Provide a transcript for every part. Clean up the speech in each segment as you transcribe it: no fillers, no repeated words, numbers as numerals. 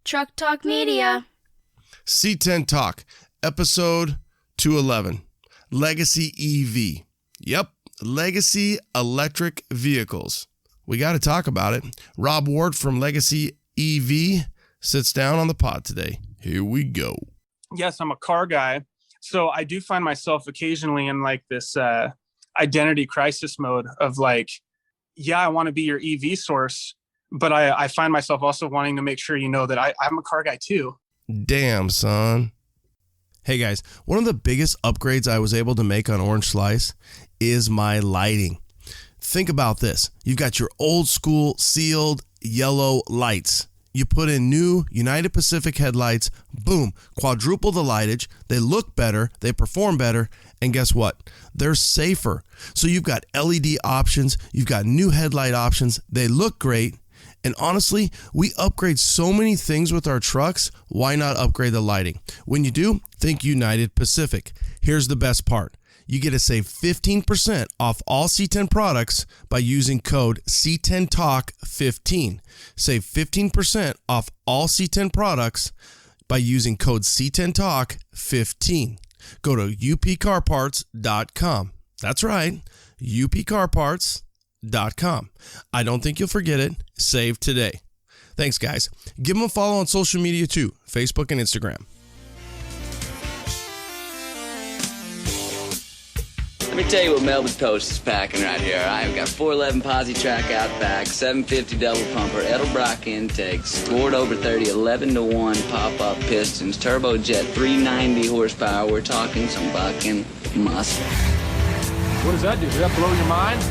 Truck Talk Media. C10 Talk, episode 211, Legacy EV. Yep, Legacy Electric Vehicles. We got to talk about it. Rob Ward from Legacy EV sits down on the pod today. Here we go. Yes, I'm a car guy. So I do find myself occasionally in like this identity crisis mode of like, yeah, I want to be your EV source, but I find myself also wanting to make sure you know that I'm a car guy too. Damn, son. Hey guys, one of the biggest upgrades I was able to make on Orange Slice is my lighting. Think about this. You've got your old school sealed yellow lights. You put in new United Pacific headlights, boom, quadruple the lightage. They look better, they perform better, and guess what? They're safer. So you've got LED options, you've got new headlight options, they look great. And honestly, we upgrade so many things with our trucks, why not upgrade the lighting? When you do, think United Pacific. Here's the best part. You get to save 15% off all C10 products by using code C10Talk15. Save 15% off all C10 products by using code C10Talk15. Go to upcarparts.com. That's right, upcarparts.com. I don't think you'll forget it. Save today. Thanks, guys. Give them a follow on social media too, Facebook and Instagram. Let me tell you what Melbourne Toast is packing right here. I've got 411 posi track out back, 750 double pumper, Edelbrock intakes, scored over 30, 11-1 pop-up pistons, turbojet, 390 horsepower. We're talking some bucking muscle. What does that do? Did that blow your mind?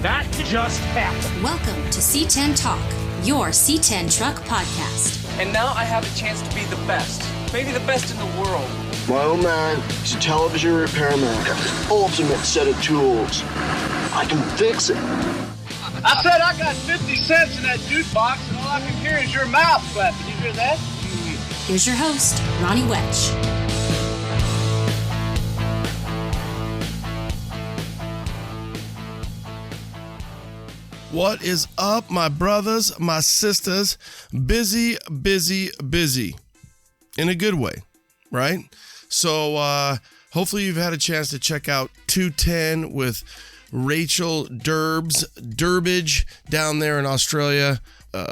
That just happened. Welcome to C10 Talk, your C10 truck podcast. And now I have a chance to be the best, maybe the best in the world. My old man is a television repairman. Got this ultimate set of tools. I can fix it. I said I got 50 cents in that jukebox, and all I can hear is your mouth clapping. You hear that? Here's your host, Ronnie Wedge. What is up, my brothers, my sisters? Busy, busy, busy. In a good way, right? So hopefully you've had a chance to check out 210 with Rachel Durbridge down there in Australia.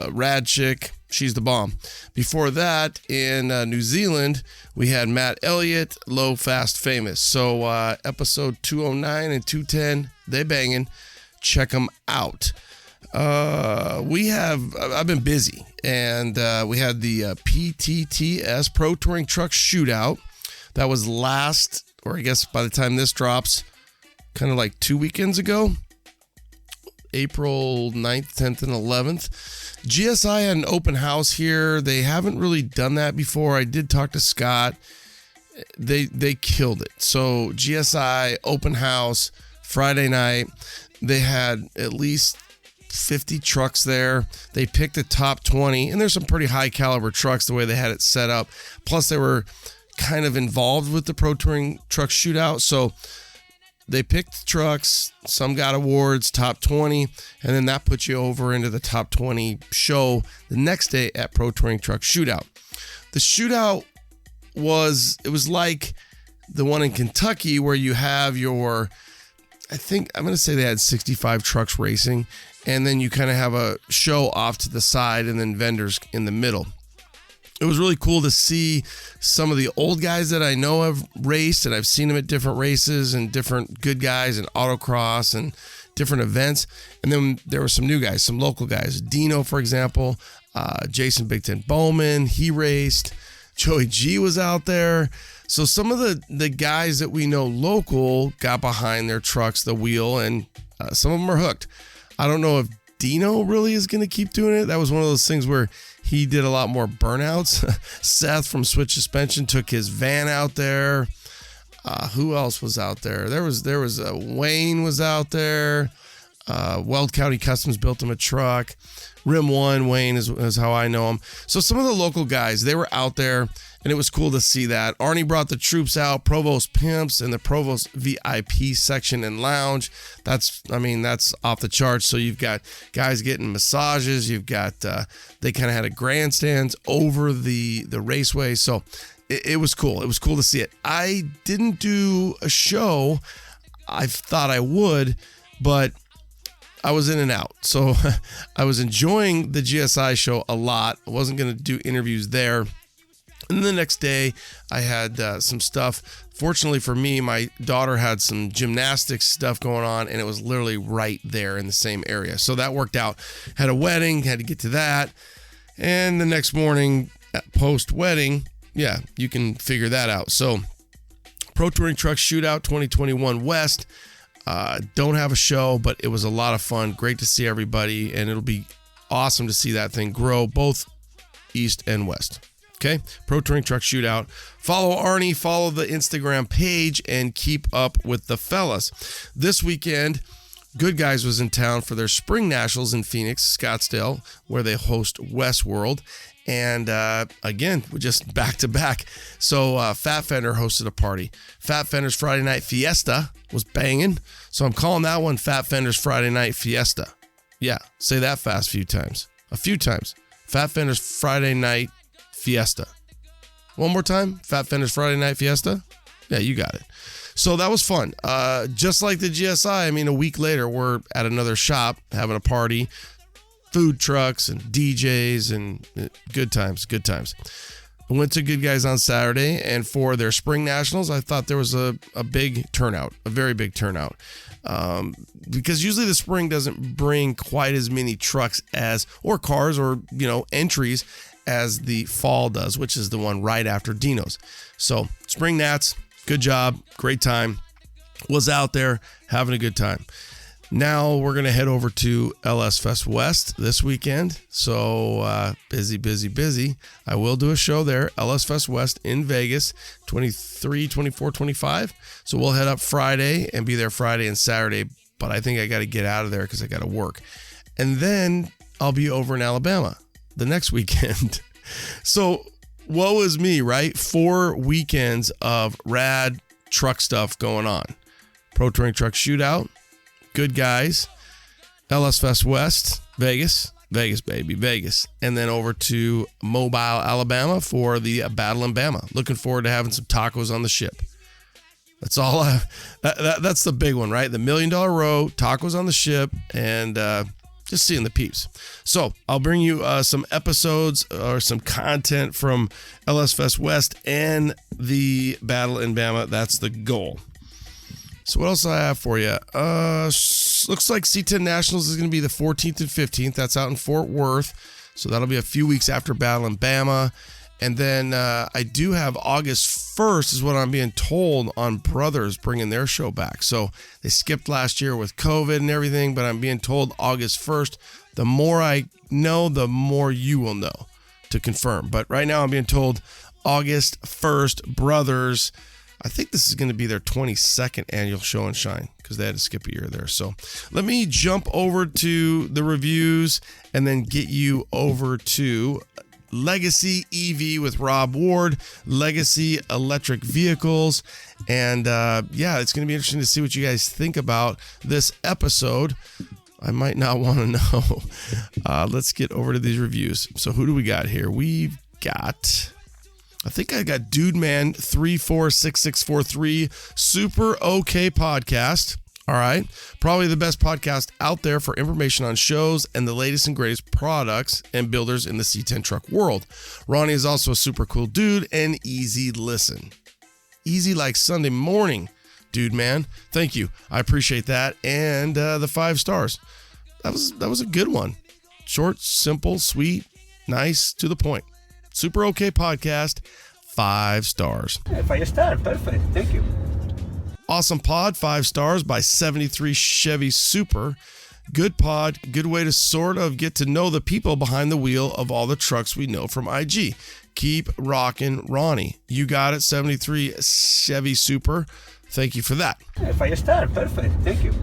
Rad chick. She's the bomb. Before that, in New Zealand, we had Matt Elliott, Low, Fast, Famous. So episode 209 and 210, they banging. Check them out. I've been busy, and we had the PTTS Pro Touring Truck Shootout. That was last, or I guess by the time this drops, kind of like 2 weekends ago, April 9th, 10th, and 11th. GSI had an open house here. They haven't really done that before. I did talk to Scott. They killed it. So GSI open house Friday night. They had at least 50 trucks there. They picked the top 20, and there's some pretty high caliber trucks the way they had it set up. Plus, they were kind of involved with the Pro Touring Truck Shootout. So they picked trucks, some got awards, top 20, and then that puts you over into the top 20 show the next day at Pro Touring Truck Shootout. The shootout was like the one in Kentucky where you have your, I'm going to say they had 65 trucks racing, and then you kind of have a show off to the side and then vendors in the middle. It was really cool to see some of the old guys that I know have raced, and I've seen them at different races and different good guys and autocross and different events. And then there were some new guys, some local guys. Dino, for example, Jason Big Ten Bowman, he raced. Joey G was out there. So some of the guys that we know local got behind their trucks, the wheel, and some of them are hooked. I don't know if Dino really is going to keep doing it. That was one of those things where he did a lot more burnouts. Seth from Switch Suspension took his van out there. Who else was out there? There was Wayne was out there. Weld County Customs built him a truck. Rim One, Wayne is how I know him. So some of the local guys, they were out there, and it was cool to see that. Arnie brought the troops out, Provost Pimps, and the Provost VIP section and lounge. That's off the charts. So you've got guys getting massages. You've got, they kind of had a grandstands over the raceway. So it was cool. It was cool to see it. I didn't do a show. I thought I would, but I was in and out. So I was enjoying the GSI show a lot. I wasn't going to do interviews there. And the next day I had some stuff. Fortunately for me, my daughter had some gymnastics stuff going on, and it was literally right there in the same area. So that worked out. Had a wedding, had to get to that. And the next morning, post-wedding, yeah, you can figure that out. So Pro Touring Truck Shootout 2021 West. Don't have a show, but it was a lot of fun. Great to see everybody, and it'll be awesome to see that thing grow, both East and West. Okay, Pro Touring Truck Shootout. Follow Arnie, follow the Instagram page, and keep up with the fellas. This weekend, Good Guys was in town for their Spring Nationals in Phoenix, Scottsdale, where they host Westworld. And again, we're just back to back. So Fat Fender hosted a party. Fat Fender's Friday Night Fiesta was banging. So I'm calling that one Fat Fender's Friday Night Fiesta. Yeah, say that fast a few times. Fat Fender's Friday Night Fiesta. One more time. Fat Fender's Friday Night Fiesta. Yeah, you got it. So that was fun. Just like the GSI, a week later, we're at another shop having a party. Food trucks and DJs and good times. I went to Good Guys on Saturday, and for their Spring Nationals, I thought there was a big turnout, a very big turnout. Because usually the spring doesn't bring quite as many trucks or cars or, entries as the fall does, which is the one right after Dino's. So Spring Nats, good job, great time. Was out there having a good time. Now we're going to head over to LS Fest West this weekend. So busy. I will do a show there, LS Fest West in Vegas, 23, 24, 25. So we'll head up Friday and be there Friday and Saturday. But I think I got to get out of there because I got to work. And then I'll be over in Alabama the next weekend. So woe is me, right? 4 weekends of rad truck stuff going on. Pro Touring Truck Shootout. Good Guys, LS Fest West, Vegas, baby, Vegas. And then over to Mobile, Alabama for the Battle in Bama. Looking forward to having some tacos on the ship. That's all that's the big one, right? The $1 Million Row, tacos on the ship, and just seeing the peeps. So I'll bring you some episodes or some content from LS Fest West and the Battle in Bama. That's the goal. So what else do I have for you? Looks like C10 Nationals is going to be the 14th and 15th. That's out in Fort Worth. So that'll be a few weeks after Battle in Bama. And then I do have August 1st is what I'm being told on Brothers bringing their show back. So they skipped last year with COVID and everything, but I'm being told August 1st. The more I know, the more you will know to confirm. But right now I'm being told August 1st, Brothers. I think this is going to be their 22nd annual show and shine because they had to skip a year there. So let me jump over to the reviews and then get you over to Legacy EV with Rob Ward, Legacy Electric Vehicles. And it's going to be interesting to see what you guys think about this episode. I might not want to know. Let's get over to these reviews. So who do we got here? We've got... I think I got Dude Man 346643 Super OK Podcast. All right. Probably the best podcast out there for information on shows and the latest and greatest products and builders in the C10 truck world. Ronnie is also a super cool dude and easy listen. Easy like Sunday morning, Dude Man. Thank you. I appreciate that. And the 5 stars. That was a good one. Short, simple, sweet, nice, to the point. Super OK Podcast, 5 stars. 5 stars, perfect. Thank you. Awesome pod, 5 stars by 73 Chevy Super. Good pod, good way to sort of get to know the people behind the wheel of all the trucks we know from IG. Keep rocking, Ronnie. You got it, 73 Chevy Super. Thank you for that. 5 stars, perfect. Thank you.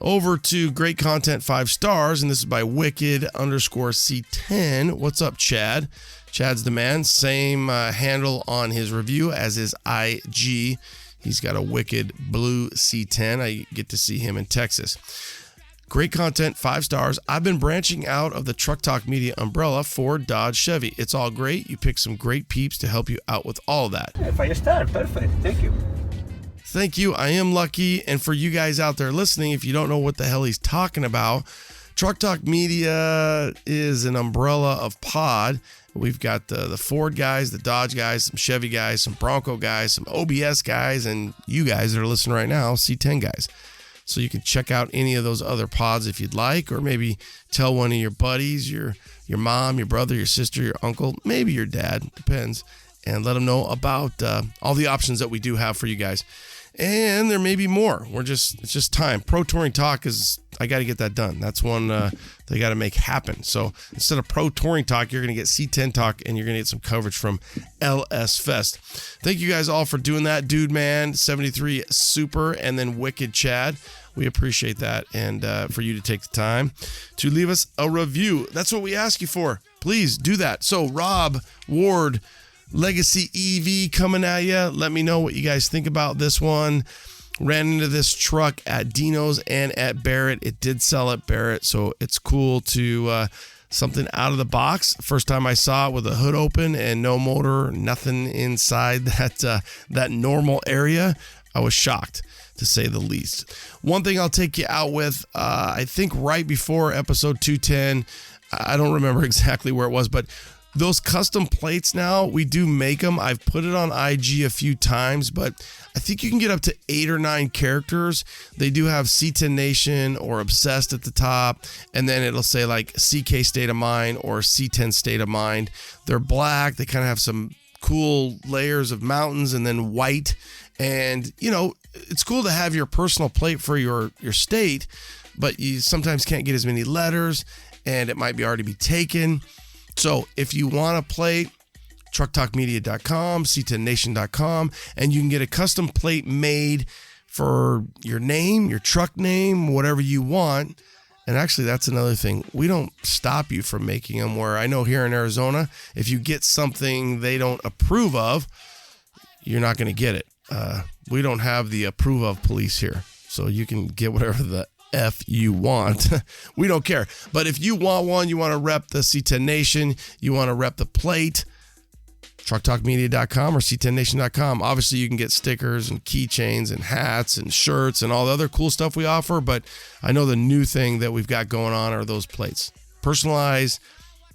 over to great content 5 stars, and this is by wicked_C10. What's up, Chad? Chad's the man. Same handle on his review as his IG. He's got a wicked blue C10. I get to see him in Texas. Great content, 5 stars. I've been branching out of the Truck Talk Media umbrella for Dodge Chevy. It's all great. You pick some great peeps to help you out with all of that. If I start, perfect. Thank you. Thank you. I am lucky. And for you guys out there listening, if you don't know what the hell he's talking about, Truck Talk Media is an umbrella of pod. We've got the Ford guys, the Dodge guys, some Chevy guys, some Bronco guys, some OBS guys, and you guys that are listening right now, C10 guys. So you can check out any of those other pods if you'd like, or maybe tell one of your buddies, your mom, your brother, your sister, your uncle, maybe your dad, depends, and let them know about all the options that we do have for you guys. And there may be more. It's just time. Pro Touring Talk I got to get that done. That's one they got to make happen. So instead of Pro Touring Talk, you're going to get C10 Talk, and you're going to get some coverage from LS Fest. Thank you guys all for doing that. Dude Man 73 Super, and then Wicked Chad. We appreciate that, and for you to take the time to leave us a review. That's what we ask you for. Please do that. So Rob Ward, Legacy EV coming at you. Let me know what you guys think about this one. Ran into this truck at Dino's and at Barrett. It did sell at Barrett, so it's cool to something out of the box. First time I saw it with the hood open and no motor, nothing inside that normal area. I was shocked, to say the least. One thing I'll take you out with, I think right before episode 210, I don't remember exactly where it was, but those custom plates now, we do make them. I've put it on IG a few times, but I think you can get up to 8 or 9 characters. They do have C10 Nation or Obsessed at the top, and then it'll say like CK State of Mind or C10 State of Mind. They're black. They kind of have some cool layers of mountains and then white. And, you know, it's cool to have your personal plate for your state, but you sometimes can't get as many letters, and it might be already be taken. So if you want a plate, trucktalkmedia.com, c10nation.com, and you can get a custom plate made for your name, your truck name, whatever you want. And actually, that's another thing. We don't stop you from making them, where I know here in Arizona, if you get something they don't approve of, you're not going to get it. We don't have the approve of police here. So you can get whatever the F you want. We don't care. But if you want one, you want to rep the C10 Nation, you want to rep the plate, trucktalkmedia.com or c10nation.com. Obviously, you can get stickers and keychains and hats and shirts and all the other cool stuff we offer. But I know the new thing that we've got going on are those plates. Personalized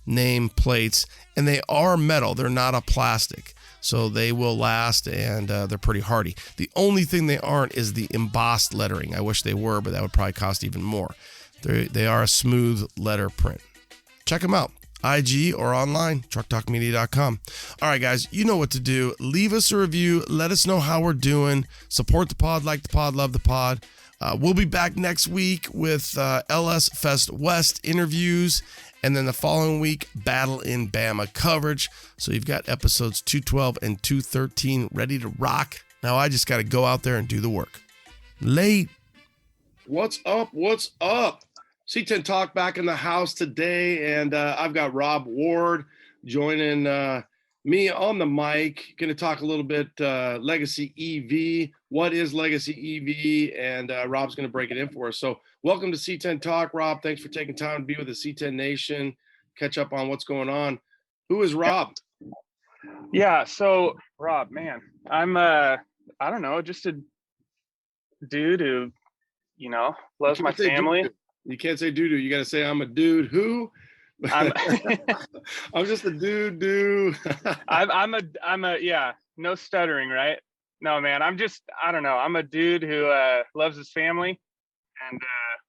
name plates. And they are metal. They're not a plastic. So they will last, and they're pretty hardy. The only thing they aren't is the embossed lettering. I wish they were, but that would probably cost even more. They are a smooth letter print. Check them out. IG or online, trucktalkmedia.com. All right, guys, you know what to do. Leave us a review. Let us know how we're doing. Support the pod, like the pod, love the pod. We'll be back next week with LS Fest West interviews, and then the following week, Battle in Bama coverage. So you've got episodes 212 and 213 ready to rock. Now I just got to go out there and do the work. Late. What's up? What's up? C10 Talk back in the house today, and I've got Rob Ward joining me on the mic. Going to talk a little bit Legacy EV. What is Legacy EV? And Rob's going to break it in for us. So welcome to C10 Talk, Rob. Thanks for taking time to be with the C10 Nation, catch up on what's going on. Who is Rob? Yeah, so Rob, man, I'm I don't know, just a dude who, you know, loves my family. You can't say doo-doo. You got to say I'm a dude who. I'm just a dude. I'm a yeah, no stuttering, right? No, man, I don't know. I'm a dude who loves his family and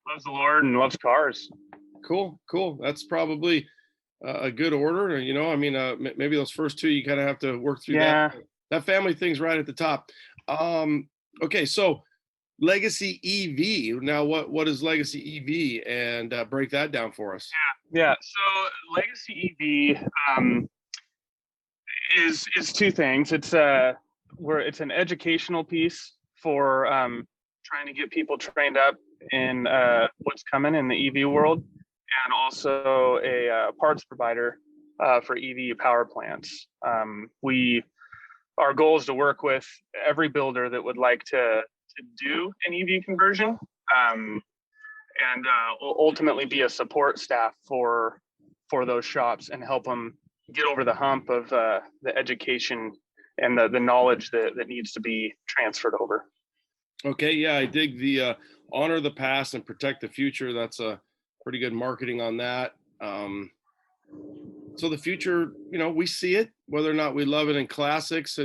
loves the Lord and loves cars. Cool. That's probably a good order. You know, I mean, maybe those first two, you kind of have to work through that family thing's right at the top. Okay, so Legacy EV. Now, what is Legacy EV? And break that down for us. Yeah. So Legacy EV is two things. It's it's an educational piece for trying to get people trained up in what's coming in the EV world, and also a parts provider for EV power plants. Our goal is to work with every builder that would like to do an EV conversion, and ultimately be a support staff for those shops and help them get over the hump of the education and the knowledge that needs to be transferred over. Okay, yeah, I dig the honor the past and protect the future. That's a pretty good marketing on that. So the future, we see it, whether or not we love it in classics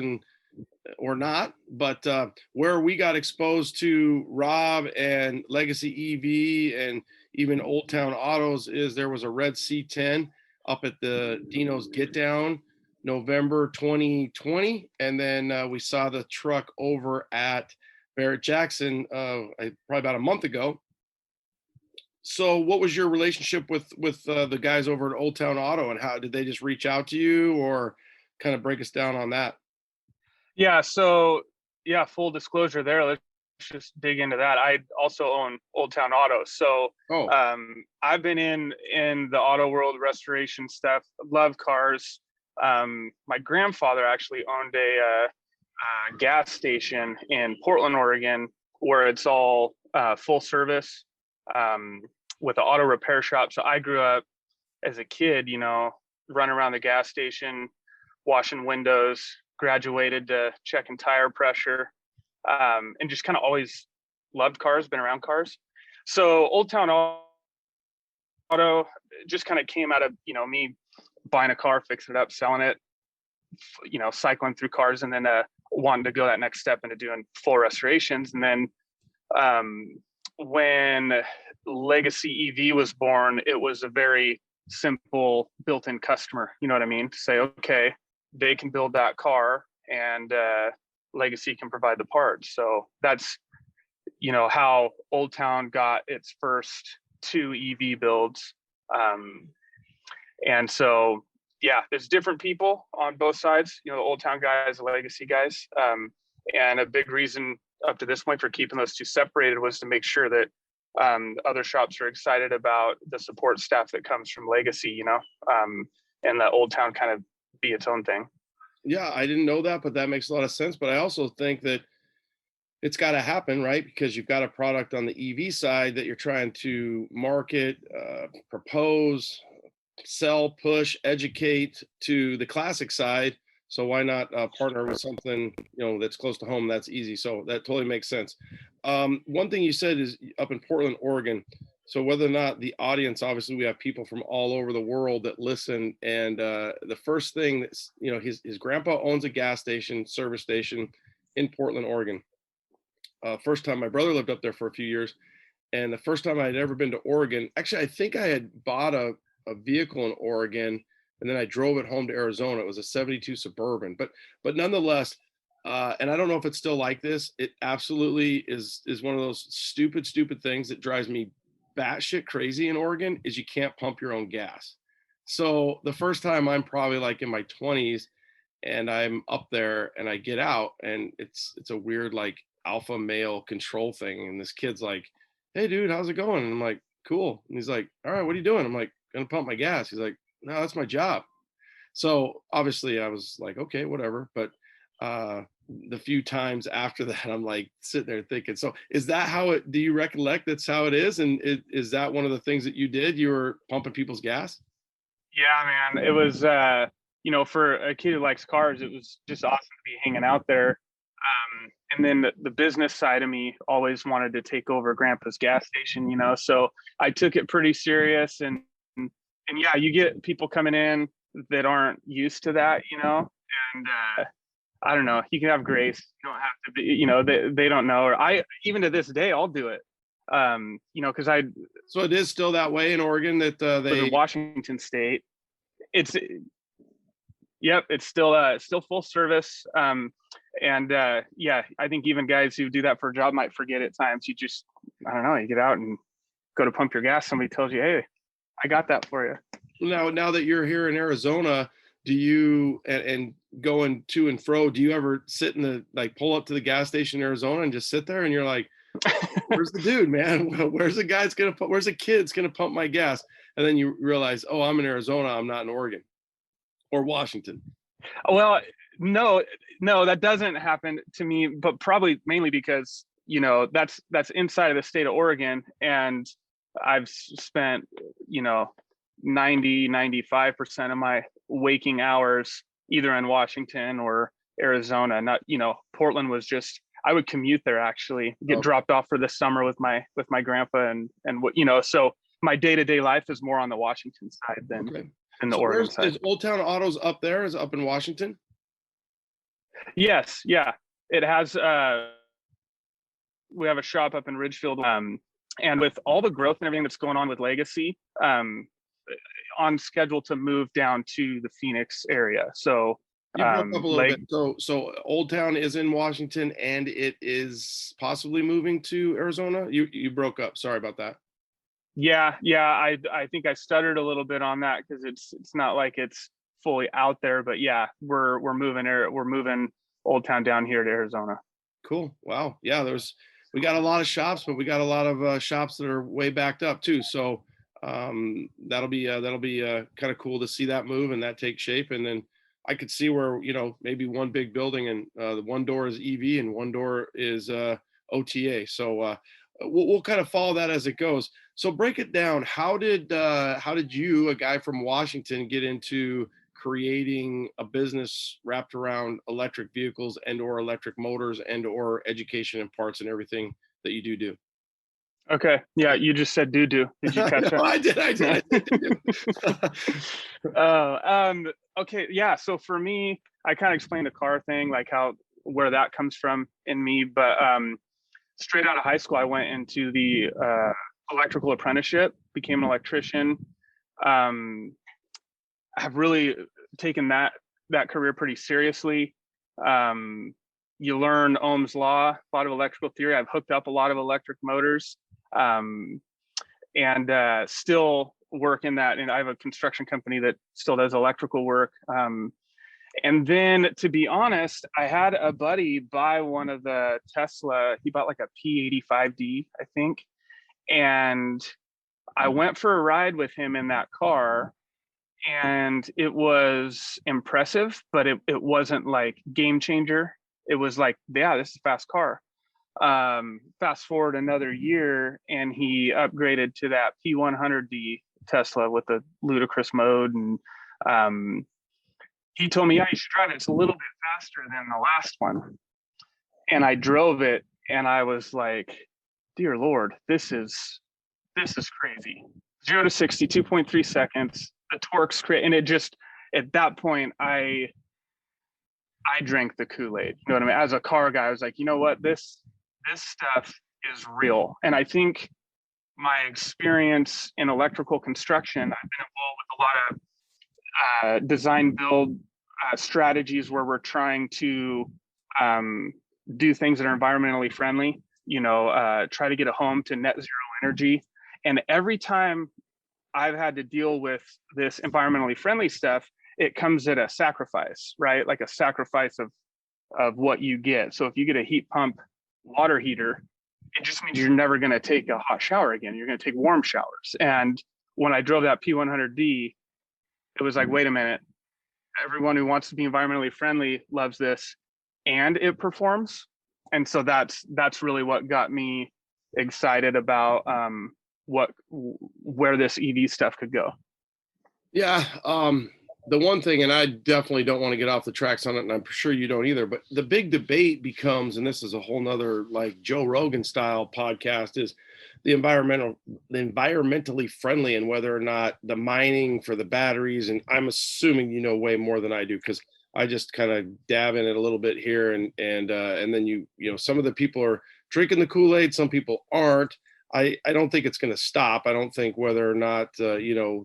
or not. But where we got exposed to Rob and Legacy EV and even Old Town Autos is there was a red C10 up at the Dino's Get Down November 2020, and then we saw the truck over at Barrett Jackson probably about a month ago. So what was your relationship with the guys over at Old Town Auto, and how did they just reach out to you, or kind of break us down on that? Yeah, so full disclosure there, let's just dig into that. I also own Old Town Auto. So I've been in the auto world, restoration stuff, love cars. My grandfather actually owned a gas station in Portland, Oregon, where it's all full service with an auto repair shop. So I grew up as a kid, running around the gas station, washing windows, graduated to checking tire pressure, and just kind of always loved cars, been around cars. So Old Town Auto just kind of came out of, me buying a car, fixing it up, selling it, cycling through cars, and then wanting to go that next step into doing full restorations. And then when Legacy EV was born, it was a very simple built-in customer, you know what I mean? To say, okay, they can build that car and Legacy can provide the parts. So that's, how Old Town got its first 2 EV builds. And so, there's different people on both sides, the Old Town guys, the Legacy guys. And a big reason up to this point for keeping those two separated was to make sure that other shops are excited about the support staff that comes from Legacy, and the Old Town kind of be its own thing. Yeah, I didn't know that, but that makes a lot of sense. But I also think that it's got to happen, right? Because you've got a product on the EV side that you're trying to market, propose, sell, push, educate to the classic side. So why not partner with something, that's close to home? That's easy. So that totally makes sense. One thing you said is up in Portland, Oregon. So whether or not the audience, obviously we have people from all over the world that listen. And the first thing that's, his grandpa owns a gas station, service station in Portland, Oregon. First time my brother lived up there for a few years. And the first time I had ever been to Oregon, actually, I think I had bought a vehicle in Oregon, and then I drove it home to Arizona. It was a 72 Suburban, but nonetheless, and I don't know if it's still like this. It absolutely is one of those stupid things that drives me batshit crazy in Oregon is you can't pump your own gas. So the first time I'm probably like in my 20s and I'm up there and I get out and it's a weird like alpha male control thing. And this kid's like, "Hey dude, how's it going?" And I'm like, "Cool." And he's like, "All right, what are you doing?" I'm like, "Gonna pump my gas." He's like, "No, that's my job." So obviously I was like, okay, whatever. But the few times after that, I'm like sitting there thinking, so is that how it, do you recollect that's how it is? And is that one of the things that you did? You were pumping people's gas? Yeah, man, it was, for a kid who likes cars, it was just awesome to be hanging out there. And then the business side of me always wanted to take over Grandpa's gas station, so I took it pretty serious. And yeah, you get people coming in that aren't used to that, and I don't know, you can have grace. You don't have to be, they don't know. Or even to this day, I'll do it. Because So it is still that way in Oregon that they Washington State. It's still full service. And I think even guys who do that for a job might forget at times. You just, I don't know, you get out and go to pump your gas. Somebody tells you, "Hey, I got that for you." Now that you're here in Arizona, do you, and going to and fro, do you ever sit in pull up to the gas station in Arizona and just sit there and you're like, Where's the dude, man? Where's the kid's gonna pump my gas? And then you realize, oh, I'm in Arizona, I'm not in Oregon or Washington. Well, no, that doesn't happen to me, but probably mainly because, that's inside of the state of Oregon. And I've spent, 95% of my waking hours either in Washington or Arizona. Not, Portland was just, I would commute there, actually get dropped off for the summer with my grandpa and what, so my day-to-day life is more on the Washington side than in the Oregon side. Is Old Town Autos up there? Is it up in Washington? Yes. Yeah. It has, we have a shop up in Ridgefield. And with all the growth and everything that's going on with Legacy, on schedule to move down to the Phoenix area. So you broke up a little bit. So Old Town is in Washington and it is possibly moving to Arizona. You broke up. Sorry about that. Yeah. I think I stuttered a little bit on that because it's not like it's fully out there, but yeah, we're moving Old Town down here to Arizona. Cool. Wow. Yeah, we got a lot of shops, but we got a lot of shops that are way backed up too. So that'll be kind of cool to see that move and that take shape. And then I could see where, maybe one big building and the one door is EV and one door is OTA. So we'll kind of follow that as it goes. So break it down. How did you, a guy from Washington, get into creating a business wrapped around electric vehicles and or electric motors and or education and parts and everything that you do? Okay. Yeah. You just said do. Did you catch that? I did. Okay. Yeah. So for me, I kind of explained the car thing, like where that comes from in me. But straight out of high school, I went into the electrical apprenticeship, became an electrician. I've really taken that career pretty seriously. You learn Ohm's law, a lot of electrical theory. I've hooked up a lot of electric motors, and still work in that. And I have a construction company that still does electrical work. And then, to be honest, I had a buddy buy one of the Tesla. He bought like a P100d, I think. And I went for a ride with him in that car. And it was impressive, but it wasn't like game changer. It was like, yeah, this is a fast car. Fast forward another year and he upgraded to that P100d Tesla with the ludicrous mode. And he told me, yeah, you should drive it. It's a little bit faster than the last one. And I drove it and I was like, dear Lord, this is crazy. 0 to 60, 2.3 seconds. The torque's great. And it just, at that point, I drank the Kool-Aid. You know what I mean? As a car guy, I was like, you know what? This stuff is real. And I think my experience in electrical construction, I've been involved with a lot of design build strategies where we're trying to do things that are environmentally friendly, try to get a home to net zero energy. And every time I've had to deal with this environmentally friendly stuff, it comes at a sacrifice, right? Like a sacrifice of what you get. So if you get a heat pump water heater, it just means you're never going to take a hot shower again. You're going to take warm showers. And when I drove that P100d, it was like, wait a minute, everyone who wants to be environmentally friendly loves this and it performs. And so that's really what got me excited about where this EV stuff could go. Yeah. The one thing, and I definitely don't want to get off the tracks on it, and I'm sure you don't either, but the big debate becomes, and this is a whole nother like Joe Rogan style podcast, is the environmentally friendly and whether or not the mining for the batteries. And I'm assuming you know way more than I do because I just kind of dab in it a little bit here, and then you some of the people are drinking the Kool-Aid, some people aren't. I don't think it's going to stop. I don't think whether or not,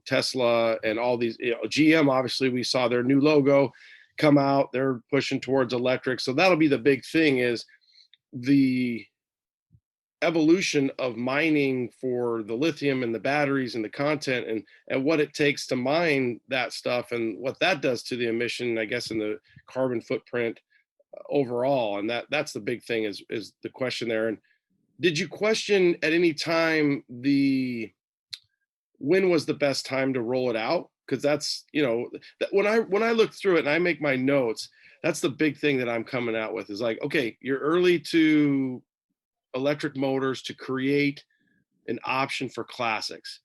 Tesla and all these, GM, obviously we saw their new logo come out. They're pushing towards electric. So that'll be the big thing, is the evolution of mining for the lithium and the batteries and the content and what it takes to mine that stuff and what that does to the emission, I guess, and the carbon footprint overall. And that's the big thing is the question there. And Did you question at any time when was the best time to roll it out? Because that's, when I look through it and I make my notes, that's the big thing that I'm coming out with is like, okay, you're early to electric motors to create an option for classics.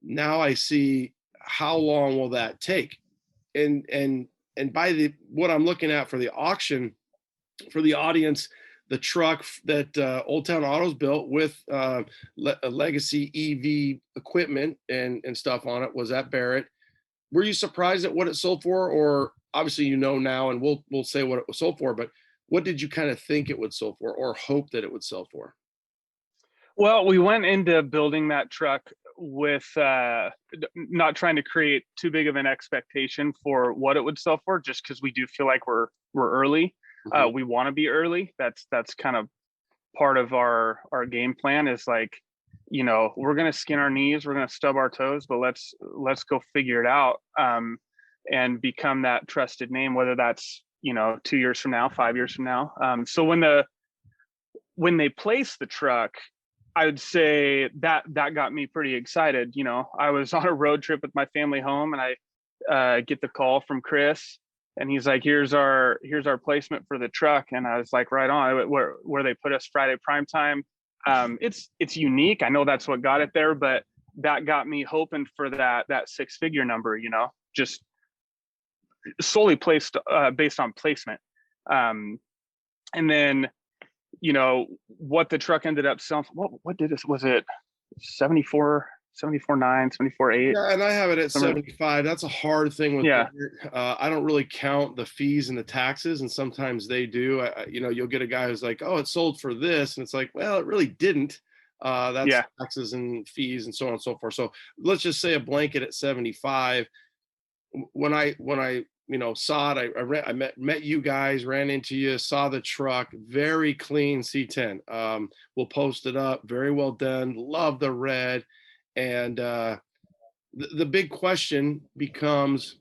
Now I see how long will that take? And by what I'm looking at for the auction, for the audience, the truck that Old Town Autos built with a legacy EV equipment and stuff on it was at Barrett. Were you surprised at what it sold for? Or obviously, now, and we'll say what it was sold for, but what did you kind of think it would sell for or hope that it would sell for? Well, we went into building that truck with not trying to create too big of an expectation for what it would sell for, just because we do feel like we're early. Mm-hmm. We want to be early. That's kind of part of our game plan is like, we're going to skin our knees, we're going to stub our toes, but let's go figure it out and become that trusted name, whether that's 2 years from now, 5 years from now. So when they placed the truck, I would say that got me pretty excited. I was on a road trip with my family home, and I get the call from Chris, and he's like, "Here's our placement for the truck," and I was like, "Right on." Where they put us Friday prime time. It's unique. I know that's what got it there, but that got me hoping for that 6-figure number. Just solely placed based on placement, and then. What the truck ended up selling. What did this? Was it 74.9, 74.8? Yeah, and I have it at 75. That's a hard thing with I don't really count the fees and the taxes, and sometimes they do. You'll get a guy who's like, "Oh, it sold for this," and it's like, well, it really didn't. That's taxes and fees and so on and so forth. So let's just say a blanket at 75. When I saw it, I met you guys, ran into you, saw the truck, very clean C10. We'll post it up, very well done. Love the red. And the big question becomes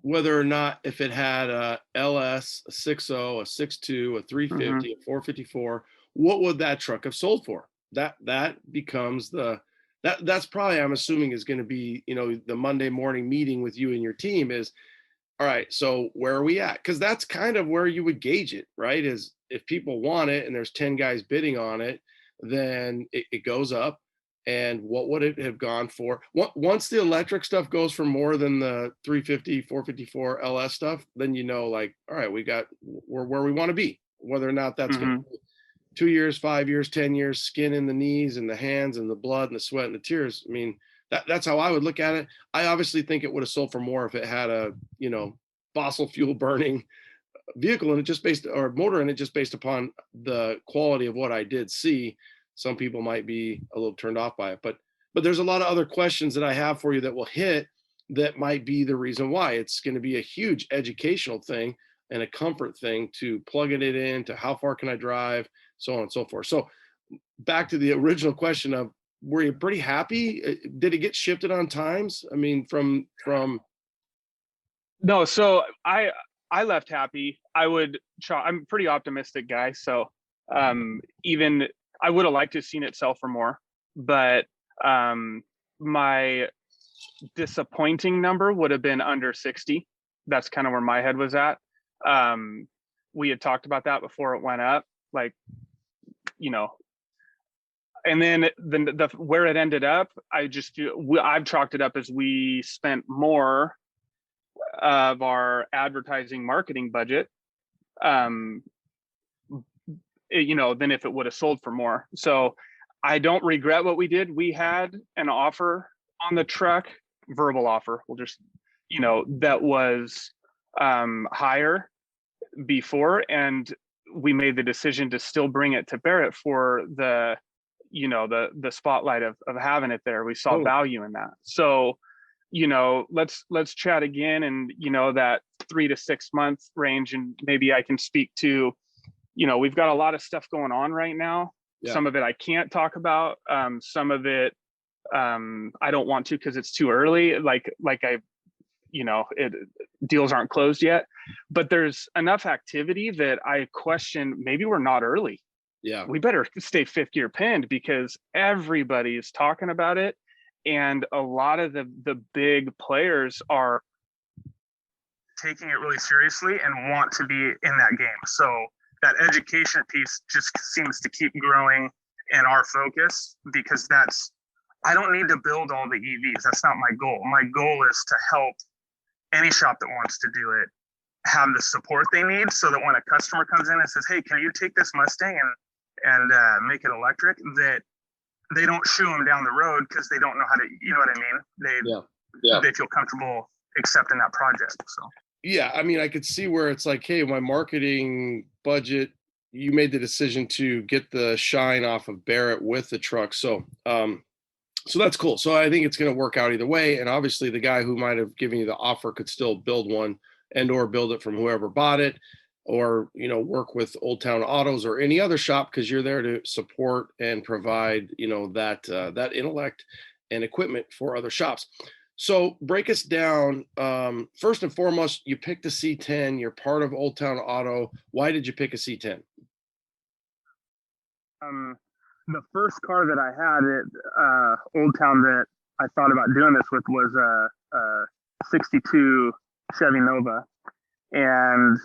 whether or not if it had a LS, a 60, a 62, a 350, a 454, what would that truck have sold for? That becomes that's probably, I'm assuming, is going to be, the Monday morning meeting with you and your team is, all right, so where are we at? Because that's kind of where you would gauge it, right? Is if people want it and there's 10 guys bidding on it, then it goes up. And what would it have gone for? Once the electric stuff goes for more than the 350, 454 LS stuff, then all right, we're where we want to be. Whether or not that's going to be 2 years, 5 years, 10 years, skin in the knees and the hands and the blood and the sweat and the tears. I mean, that's how I would look at it. I obviously think it would have sold for more if it had a, fossil fuel burning vehicle in it or motor in it, just based upon the quality of what I did see. Some people might be a little turned off by it, but there's a lot of other questions that I have for you that will hit that might be the reason why. It's going to be a huge educational thing and a comfort thing to plugging it in to how far can I drive, so on and so forth. So back to the original question of, were you pretty happy? Did it get shifted on times? I mean, from No, so I left happy. I'm a pretty optimistic guy. So even I would have liked to have seen it sell for more, but my disappointing number would have been under 60. That's kind of where my head was at. We had talked about that before it went up, and then the where it ended up, I've chalked it up as we spent more of our advertising marketing budget, than if it would have sold for more. So I don't regret what we did. We had an offer on the truck, verbal offer. We'll just, that was higher before, and we made the decision to still bring it to Barrett for the spotlight of having it there. We saw value in that. So, let's chat again, and that 3 to 6 month range, and maybe I can speak to, we've got a lot of stuff going on right now. Yeah. Some of it I can't talk about. Some of it I don't want to because it's too early. Deals aren't closed yet, but there's enough activity that I question maybe we're not early. we better stay fifth gear pinned because everybody's talking about it. And a lot of the big players are taking it really seriously and want to be in that game. So that education piece just seems to keep growing in our focus, because I don't need to build all the EVs. That's not my goal. My goal is to help any shop that wants to do it have the support they need, so that when a customer comes in and says, hey, can you take this Mustang and make it electric, that they don't shoo them down the road because they don't know how to, you know what I mean? They feel comfortable accepting that project. So yeah, I mean, I could see where it's like, hey, my marketing budget, you made the decision to get the shine off of Barrett with the truck. So so that's cool. So I think it's going to work out either way. And obviously the guy who might have given you the offer could still build one and or build it from whoever bought it, or, you know, work with Old Town Autos or any other shop, because you're there to support and provide, you know, that intellect and equipment for other shops. So break us down. First and foremost, you picked a C10. You're part of Old Town Auto. Why did you pick a C10? The first car that I had at Old Town that I thought about doing this with was a 62 Chevy Nova. And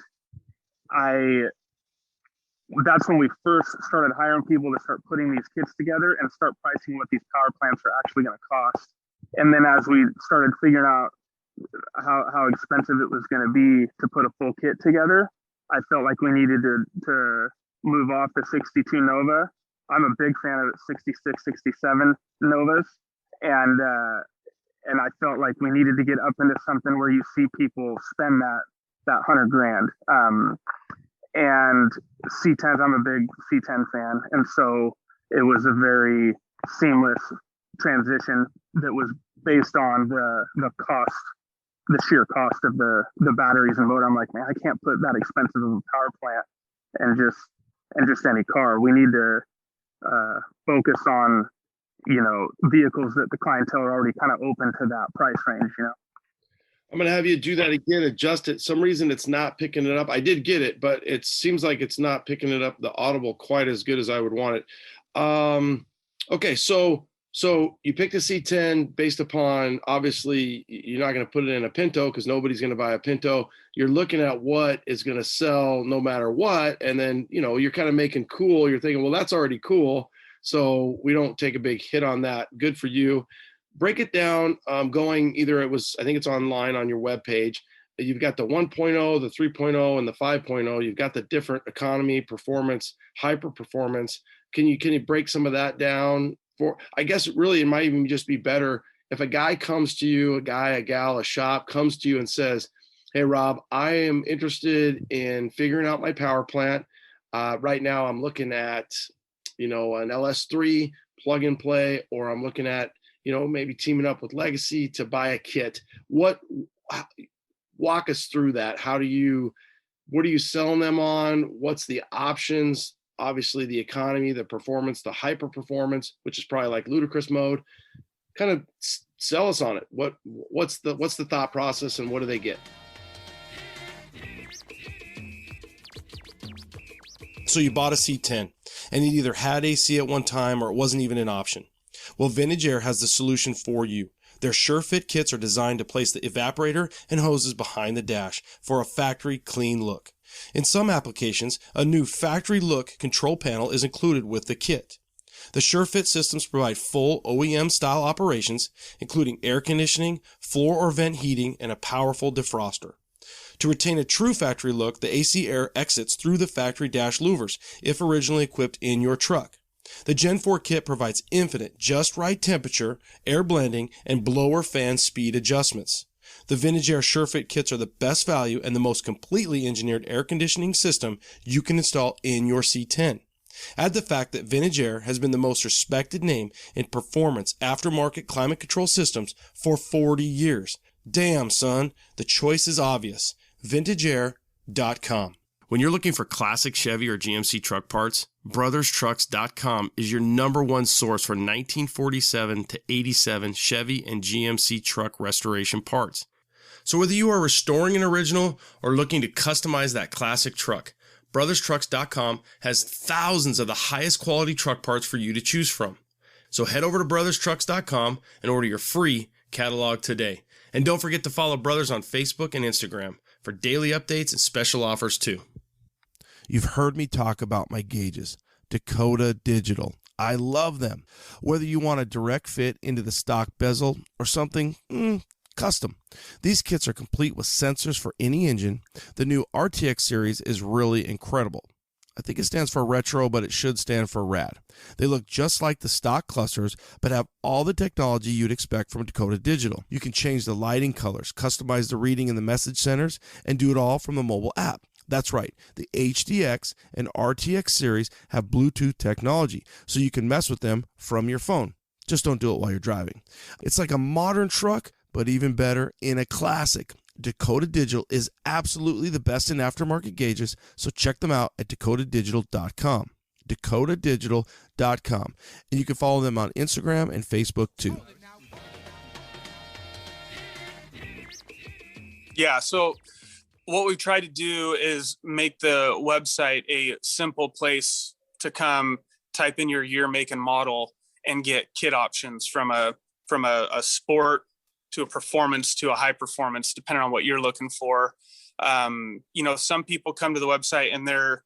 that's when we first started hiring people to start putting these kits together and start pricing what these power plants are actually going to cost. And then as we started figuring out how expensive it was going to be to put a full kit together, I felt like we needed to move off the 62 Nova. I'm a big fan of the 66, 67 Novas. And I felt like we needed to get up into something where you see people spend that $100,000. And C10s, I'm a big C10 fan. And so it was a very seamless transition that was based on the cost, the sheer cost of the batteries and motor. I'm like, man, I can't put that expensive of a power plant and just any car. We need to focus on, you know, vehicles that the clientele are already kind of open to that price range, you know. I'm going to have you do that again, adjust it. Some reason it's not picking it up. I did get it, but it seems like it's not picking it up, the audible, quite as good as I would want it. Okay, so you picked a C10 based upon, obviously, you're not going to put it in a Pinto because nobody's going to buy a Pinto. You're looking at what is going to sell no matter what. And then, you know, you're kind of making cool. You're thinking, well, that's already cool, so we don't take a big hit on that. Good for you. Break it down, going either, I think it's online on your webpage. You've got the 1.0, the 3.0, and the 5.0. You've got the different economy, performance, hyper performance. Can you break some of that down? I guess really it might even just be better if a guy comes to you, a gal, a shop comes to you and says, hey, Rob, I am interested in figuring out my power plant. Right now I'm looking at, you know, an LS3 plug and play, or I'm looking at, you know, maybe teaming up with Legacy to buy a kit. Walk us through that. What are you selling them on? What's the options? Obviously the economy, the performance, the hyper performance, which is probably like ludicrous mode. Kind of sell us on it. What's the thought process, and what do they get? So you bought a C10 and it either had AC at one time or it wasn't even an option. Well, Vintage Air has the solution for you. Their sure-fit kits are designed to place the evaporator and hoses behind the dash for a factory clean look. In some applications, a new factory look control panel is included with the kit. The sure-fit systems provide full OEM-style operations, including air conditioning, floor or vent heating, and a powerful defroster. To retain a true factory look, the AC air exits through the factory dash louvers if originally equipped in your truck. The Gen 4 kit provides infinite, just right temperature, air blending, and blower fan speed adjustments. The Vintage Air SureFit kits are the best value and the most completely engineered air conditioning system you can install in your C10. Add the fact that Vintage Air has been the most respected name in performance aftermarket climate control systems for 40 years. Damn, son, the choice is obvious. VintageAir.com. When you're looking for classic Chevy or GMC truck parts, BrothersTrucks.com is your #1 source for 1947 to 87 Chevy and GMC truck restoration parts. So whether you are restoring an original or looking to customize that classic truck, BrothersTrucks.com has thousands of the highest quality truck parts for you to choose from. So head over to BrothersTrucks.com and order your free catalog today. And don't forget to follow Brothers on Facebook and Instagram for daily updates and special offers too. You've heard me talk about my gauges, Dakota Digital. I love them. Whether you want a direct fit into the stock bezel or something custom. These kits are complete with sensors for any engine. The new RTX series is really incredible. I think it stands for retro, but it should stand for rad. They look just like the stock clusters, but have all the technology you'd expect from Dakota Digital. You can change the lighting colors, customize the reading in the message centers, and do it all from the mobile app. That's right, the HDX and RTX series have Bluetooth technology, so you can mess with them from your phone. Just don't do it while you're driving. It's like a modern truck, but even better in a classic. Dakota Digital is absolutely the best in aftermarket gauges, so check them out at dakotadigital.com. dakotadigital.com. And you can follow them on Instagram and Facebook too. Yeah, so what we've tried to do is make the website a simple place to come type in your year, make, and model and get kit options from a sport to a performance to a high performance, depending on what you're looking for. Some people come to the website and they're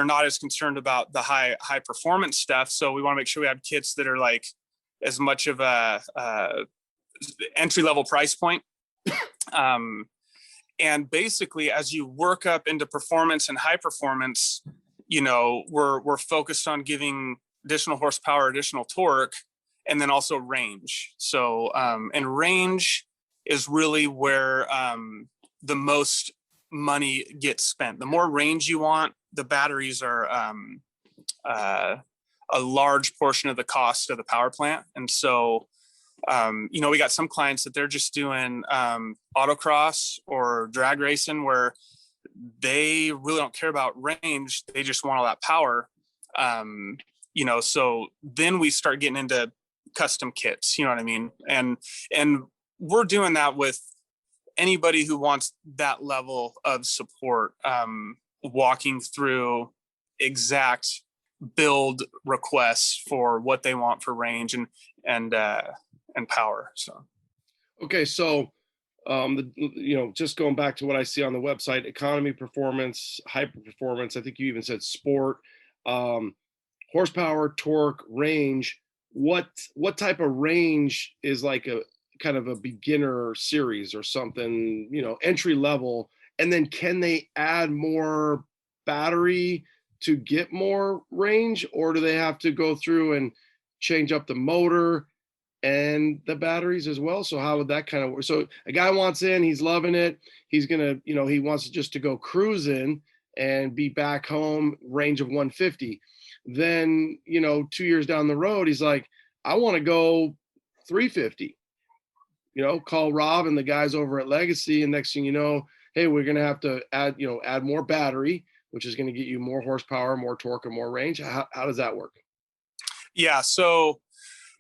not as concerned about the high performance stuff. So we want to make sure we have kits that are like as much of a entry level price point. And basically, as you work up into performance and high performance, we're focused on giving additional horsepower, additional torque, and then also range. So, and range is really where the most money gets spent. The more range you want, the batteries are a large portion of the cost of the power plant. And so, we got some clients that they're just doing autocross or drag racing where they really don't care about range. They just want all that power. So then we start getting into custom kits, you know what I mean? And we're doing that with anybody who wants that level of support, walking through exact build requests for what they want for range and power. So, okay. So, just going back to what I see on the website, economy, performance, hyper performance. I think you even said sport, horsepower, torque, range. What type of range is like a kind of a beginner series or something, entry level? And then can they add more battery to get more range, or do they have to go through and change up the motor and the batteries as well? So how would that kind of work? So a guy wants in, he's loving it. He's going to, he wants just to go cruising and be back home, range of 150. Then, 2 years down the road, he's like, I want to go 350, call Rob and the guys over at Legacy. And next thing you know, hey, we're going to have to add more battery, which is going to get you more horsepower, more torque, and more range. How does that work? Yeah. So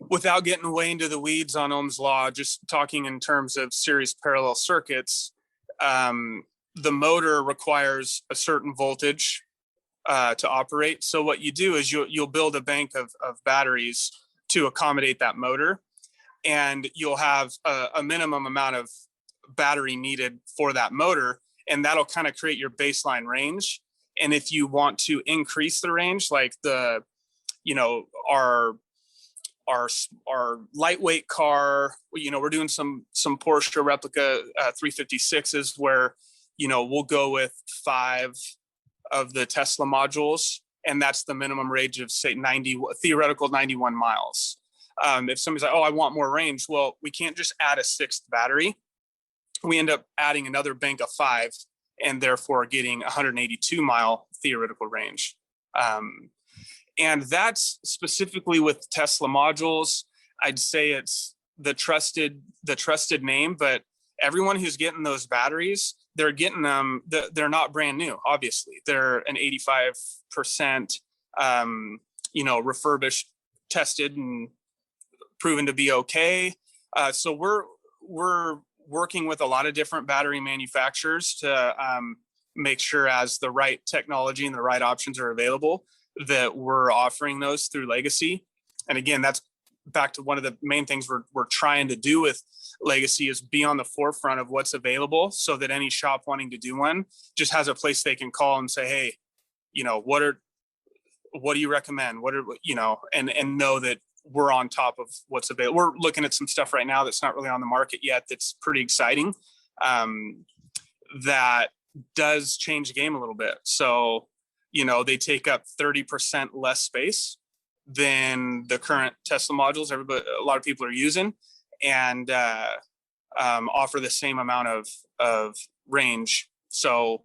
without getting way into the weeds on Ohm's law, just talking in terms of series parallel circuits, the motor requires a certain voltage to operate. So what you do is you'll build a bank of batteries to accommodate that motor, and you'll have a minimum amount of battery needed for that motor, and that'll kind of create your baseline range. And if you want to increase the range, like our lightweight car, we're doing some Porsche replica 356s where, we'll go with 5 of the Tesla modules, and that's the minimum range of say theoretical 91 miles. If somebody's like, oh, I want more range. Well, we can't just add a 6th battery. We end up adding another bank of 5 and therefore getting 182 mile theoretical range. And that's specifically with Tesla modules. I'd say it's the trusted name, but everyone who's getting those batteries, they're getting them. They're not brand new. Obviously, they're an 85%, refurbished, tested, and proven to be okay. So we're working with a lot of different battery manufacturers to make sure as the right technology and the right options are available that we're offering those through Legacy. And again, that's back to one of the main things we're trying to do with Legacy is be on the forefront of what's available so that any shop wanting to do one just has a place they can call and say, hey, what do you recommend? And know that we're on top of what's available. We're looking at some stuff right now that's not really on the market yet. That's pretty exciting. That does change the game a little bit. So, they take up 30% less space than the current Tesla modules a lot of people are using, and offer the same amount of range. So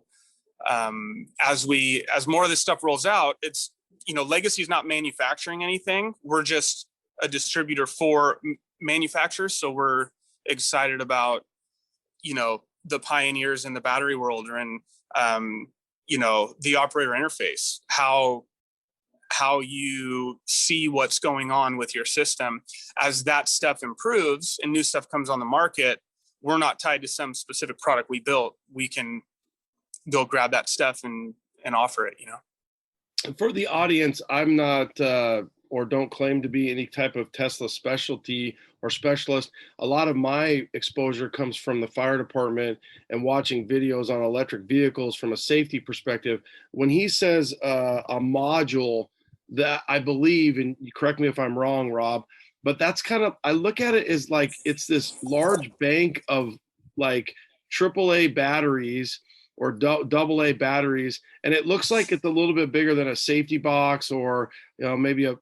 as more of this stuff rolls out, it's, Legacy is not manufacturing anything. We're just a distributor for manufacturers. So we're excited about, the pioneers in the battery world and, the operator interface, how you see what's going on with your system. As that stuff improves and new stuff comes on the market, we're not tied to some specific product we built. We can go grab that stuff and offer it, For the audience, I'm not or don't claim to be any type of Tesla specialty or specialist. A lot of my exposure comes from the fire department and watching videos on electric vehicles from a safety perspective. When he says a module, that I believe, and you correct me if I'm wrong, Rob, but that's kind of, I look at it as like it's this large bank of like AAA batteries or AA batteries, and it looks like it's a little bit bigger than a safety box or maybe a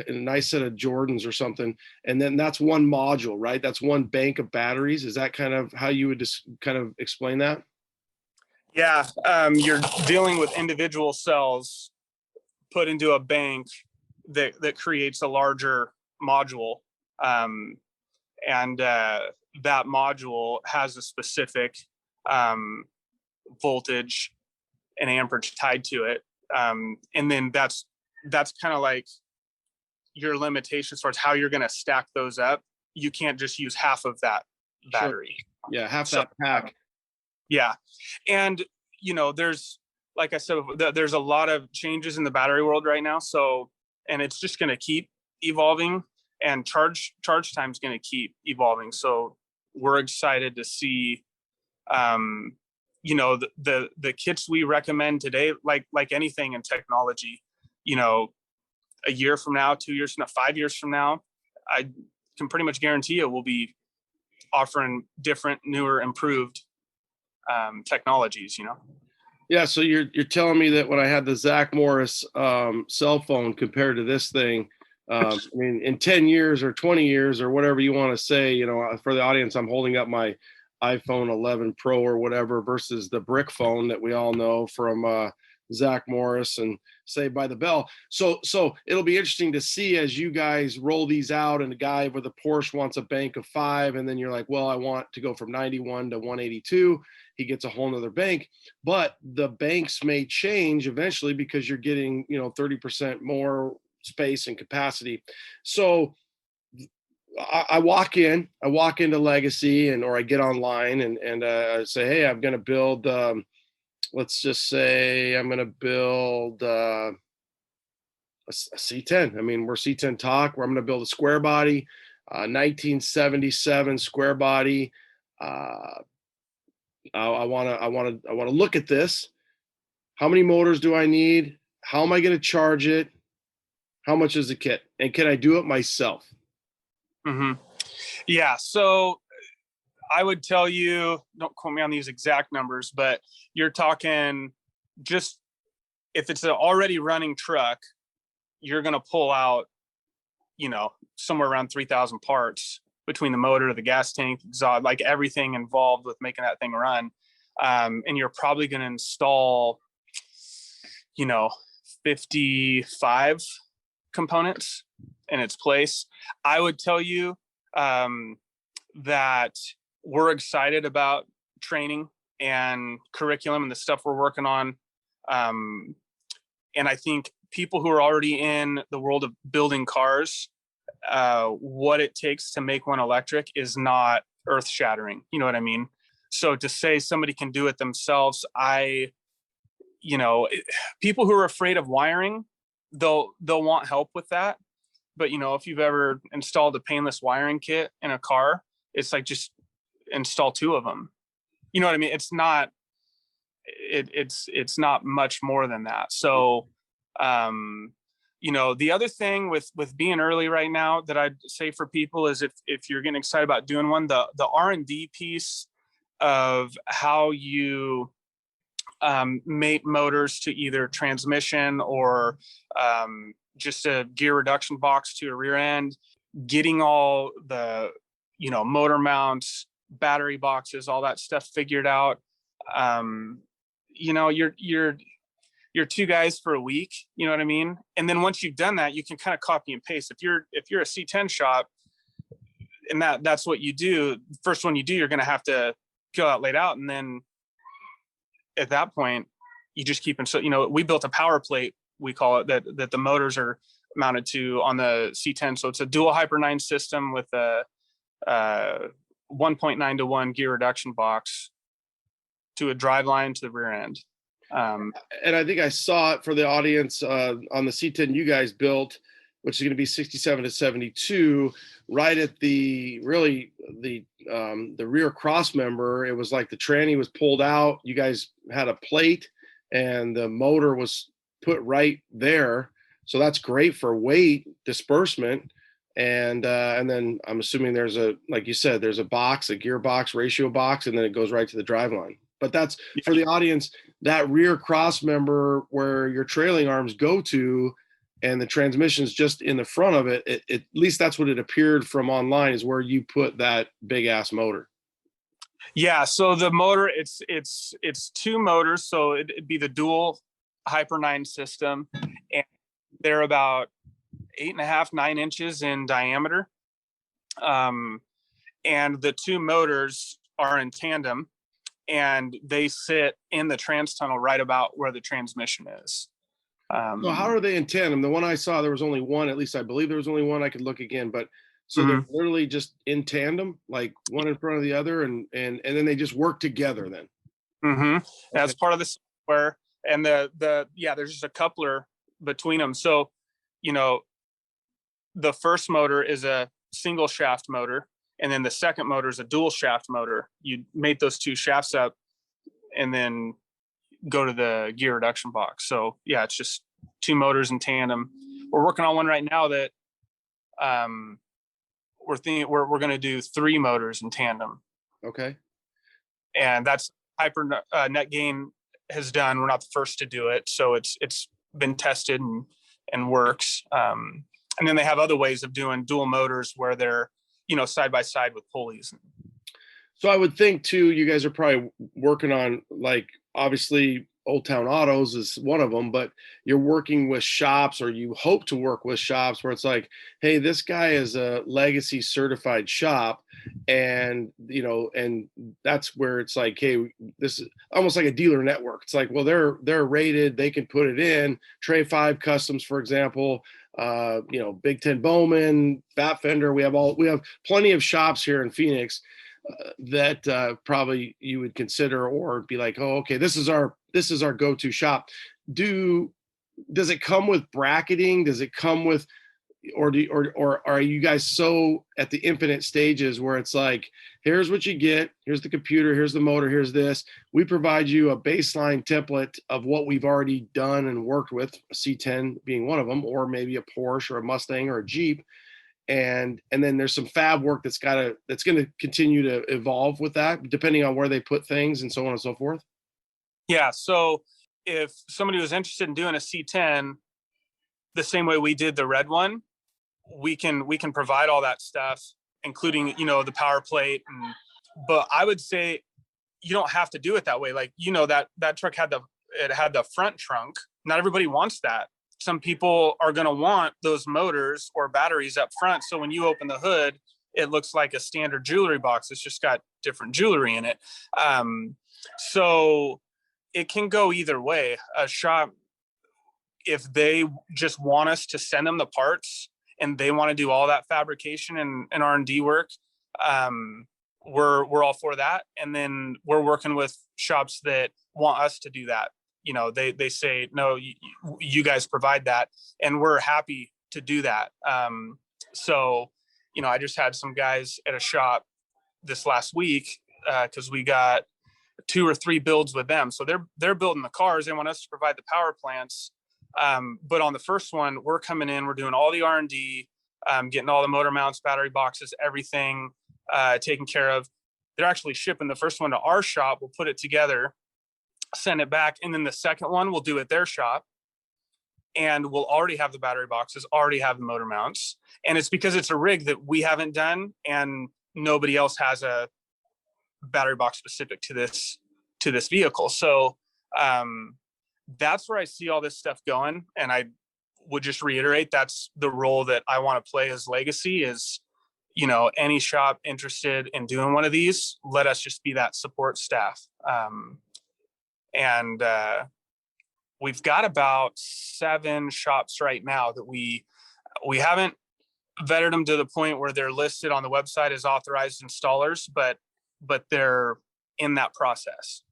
nice set of Jordans or something. And then that's one module, right? That's one bank of batteries. Is that kind of how you would just kind of explain that? Yeah, you're dealing with individual cells put into a bank that creates a larger module, and that module has a specific voltage and amperage tied to it, and then that's kind of like your limitation as far as how you're going to stack those up. You can't just use half of that battery. Sure. Yeah, half that pack. Yeah, and there's, like I said, there's a lot of changes in the battery world right now. So, and it's just going to keep evolving, and charge time is going to keep evolving. So we're excited to see, the kits we recommend today, like anything in technology, a year from now, 2 years from now, 5 years from now, I can pretty much guarantee you we'll be offering different, newer, improved technologies, Yeah, so you're telling me that when I had the Zach Morris cell phone compared to this thing, I mean, in 10 years or 20 years or whatever you want to say, for the audience, I'm holding up my iPhone 11 Pro or whatever versus the brick phone that we all know from Zach Morris and Saved by the Bell. So it'll be interesting to see as you guys roll these out, and the guy with a Porsche wants a bank of 5, and then you're like, well, I want to go from 91 to 182. He gets a whole nother bank, but the banks may change eventually because you're getting, 30% more space and capacity. So I walk into Legacy or I get online and I say, hey, I'm going to build, let's just say I'm going to build a C10. I mean, we're C10 Talk, where I'm going to build a square body, 1977 square body. I want to look at this. How many motors do I need? How am I going to charge it? How much is the kit? And can I do it myself? Mm-hmm. Yeah. So I would tell you, don't quote me on these exact numbers, but you're talking just if it's an already running truck, you're going to pull out, somewhere around 3,000 parts between the motor, the gas tank, exhaust, like everything involved with making that thing run. And you're probably going to install, 55 components in its place. I would tell you that we're excited about training and curriculum and the stuff we're working on. And I think people who are already in the world of building cars, what it takes to make one electric is not earth shattering. You know what I mean? So to say somebody can do it themselves, people who are afraid of wiring, they'll want help with that. But if you've ever installed a painless wiring kit in a car, it's like just install 2 of them. You know what I mean? It's not much more than that. So the other thing with being early right now that I'd say for people is if you're getting excited about doing one, the R&D piece of how you mate motors to either transmission or just a gear reduction box to a rear end, getting all the motor mounts, battery boxes, all that stuff figured out. You're 2 guys for a week, you know what I mean? And then once you've done that, you can kind of copy and paste. If you're a C10 shop and that's what you do, first one you do, you're going to have to go out laid out. And then at that point, you just keep them. So, we built a power plate, we call it, that the motors are mounted to on the C10. So it's a dual Hyper 9 system with a 1.9 to 1 gear reduction box to a drive line to the rear end. And I think I saw it for the audience on the C10 you guys built, which is going to be 67 to 72, right at the rear cross member. It was like the tranny was pulled out. You guys had a plate and the motor was put right there. So that's great for weight disbursement. And then I'm assuming like you said, there's a box, a gearbox, ratio box, and then it goes right to the drive line. But that's for the audience, that rear cross member where your trailing arms go to and the transmission's just in the front of it, at least that's what it appeared from online, is where you put that big ass motor. Yeah. So the motor, it's 2 motors. So it'd be the dual Hyper 9 system, and they're about 8.5, 9 inches in diameter. And the 2 motors are in tandem, and they sit in the trans tunnel right about where the transmission is. So how are they in tandem? The one I saw, there was only one, at least I believe there was only one. I could look again, but so they're literally just in tandem, like one in front of the other, and then they just work together then. Mm-hmm. That's part of the software. And there's just a coupler between them. So, the first motor is a single shaft motor, and then the second motor is a dual shaft motor. You mate those 2 shafts up and then go to the gear reduction box. So yeah, it's just 2 motors in tandem. We're working on one right now that we're going to do 3 motors in tandem. Okay. And that's Hyper Net Gain has done. We're not the first to do it. So it's been tested and works. And then they have other ways of doing dual motors where they're, side by side with pulleys. So I would think too, you guys are probably working on, like, obviously Old Town Autos is one of them, but you're working with shops, or you hope to work with shops where it's like, hey, this guy is a legacy certified shop. And, and that's where it's like, hey, this is almost like a dealer network. It's like, well, they're rated, they can put it in. Trey 5 Customs, for example, Big Ten Bowman, Fat Fender. We have plenty of shops here in Phoenix that probably you would consider, or be like, oh, okay, this is our go-to shop. Does it come with bracketing? Does it come with, or are you guys so at the infinite stages where it's like, here's what you get, here's the computer, here's the motor, here's this. We provide you a baseline template of what we've already done and worked with, a C10 being one of them, or maybe a Porsche or a Mustang or a Jeep. And then there's some fab work that's going to continue to evolve with that, depending on where they put things and so on and so forth. Yeah. So if somebody was interested in doing a C10 the same way we did the red one, we can provide all that stuff, including, the power plate. But I would say you don't have to do it that way. Like, that truck had the front trunk. Not everybody wants that. Some people are going to want those motors or batteries up front. So when you open the hood, it looks like a standard jewelry box. It's just got different jewelry in it. So it can go either way. A shop, if they just want us to send them the parts and they want to do all that fabrication and R&D work, we're all for that. And then we're working with shops that want us to do that. You know, they say, no, you guys provide that, and we're happy to do that. So, you know, I just had some guys at a shop this last week, cause we got 2 or 3 builds with them. So they're building the cars. They want us to provide the power plants. But on the first one, we're coming in, we're doing all the R&D, getting all the motor mounts, battery boxes, everything, taken care of. They're actually shipping the first one to our shop. We'll put it together, send it back. And then the second one we'll do at their shop, and we'll already have the battery boxes, already have the motor mounts. And it's because it's a rig that we haven't done, and nobody else has a battery box specific to this vehicle. So that's where I see all this stuff going. And I would just reiterate, that's the role that I want to play as Legacy is, you know, any shop interested in doing one of these, let us just be that support staff. And we've got about 7 shops right now that we haven't vetted them to the point where they're listed on the website as authorized installers, but they're in that process.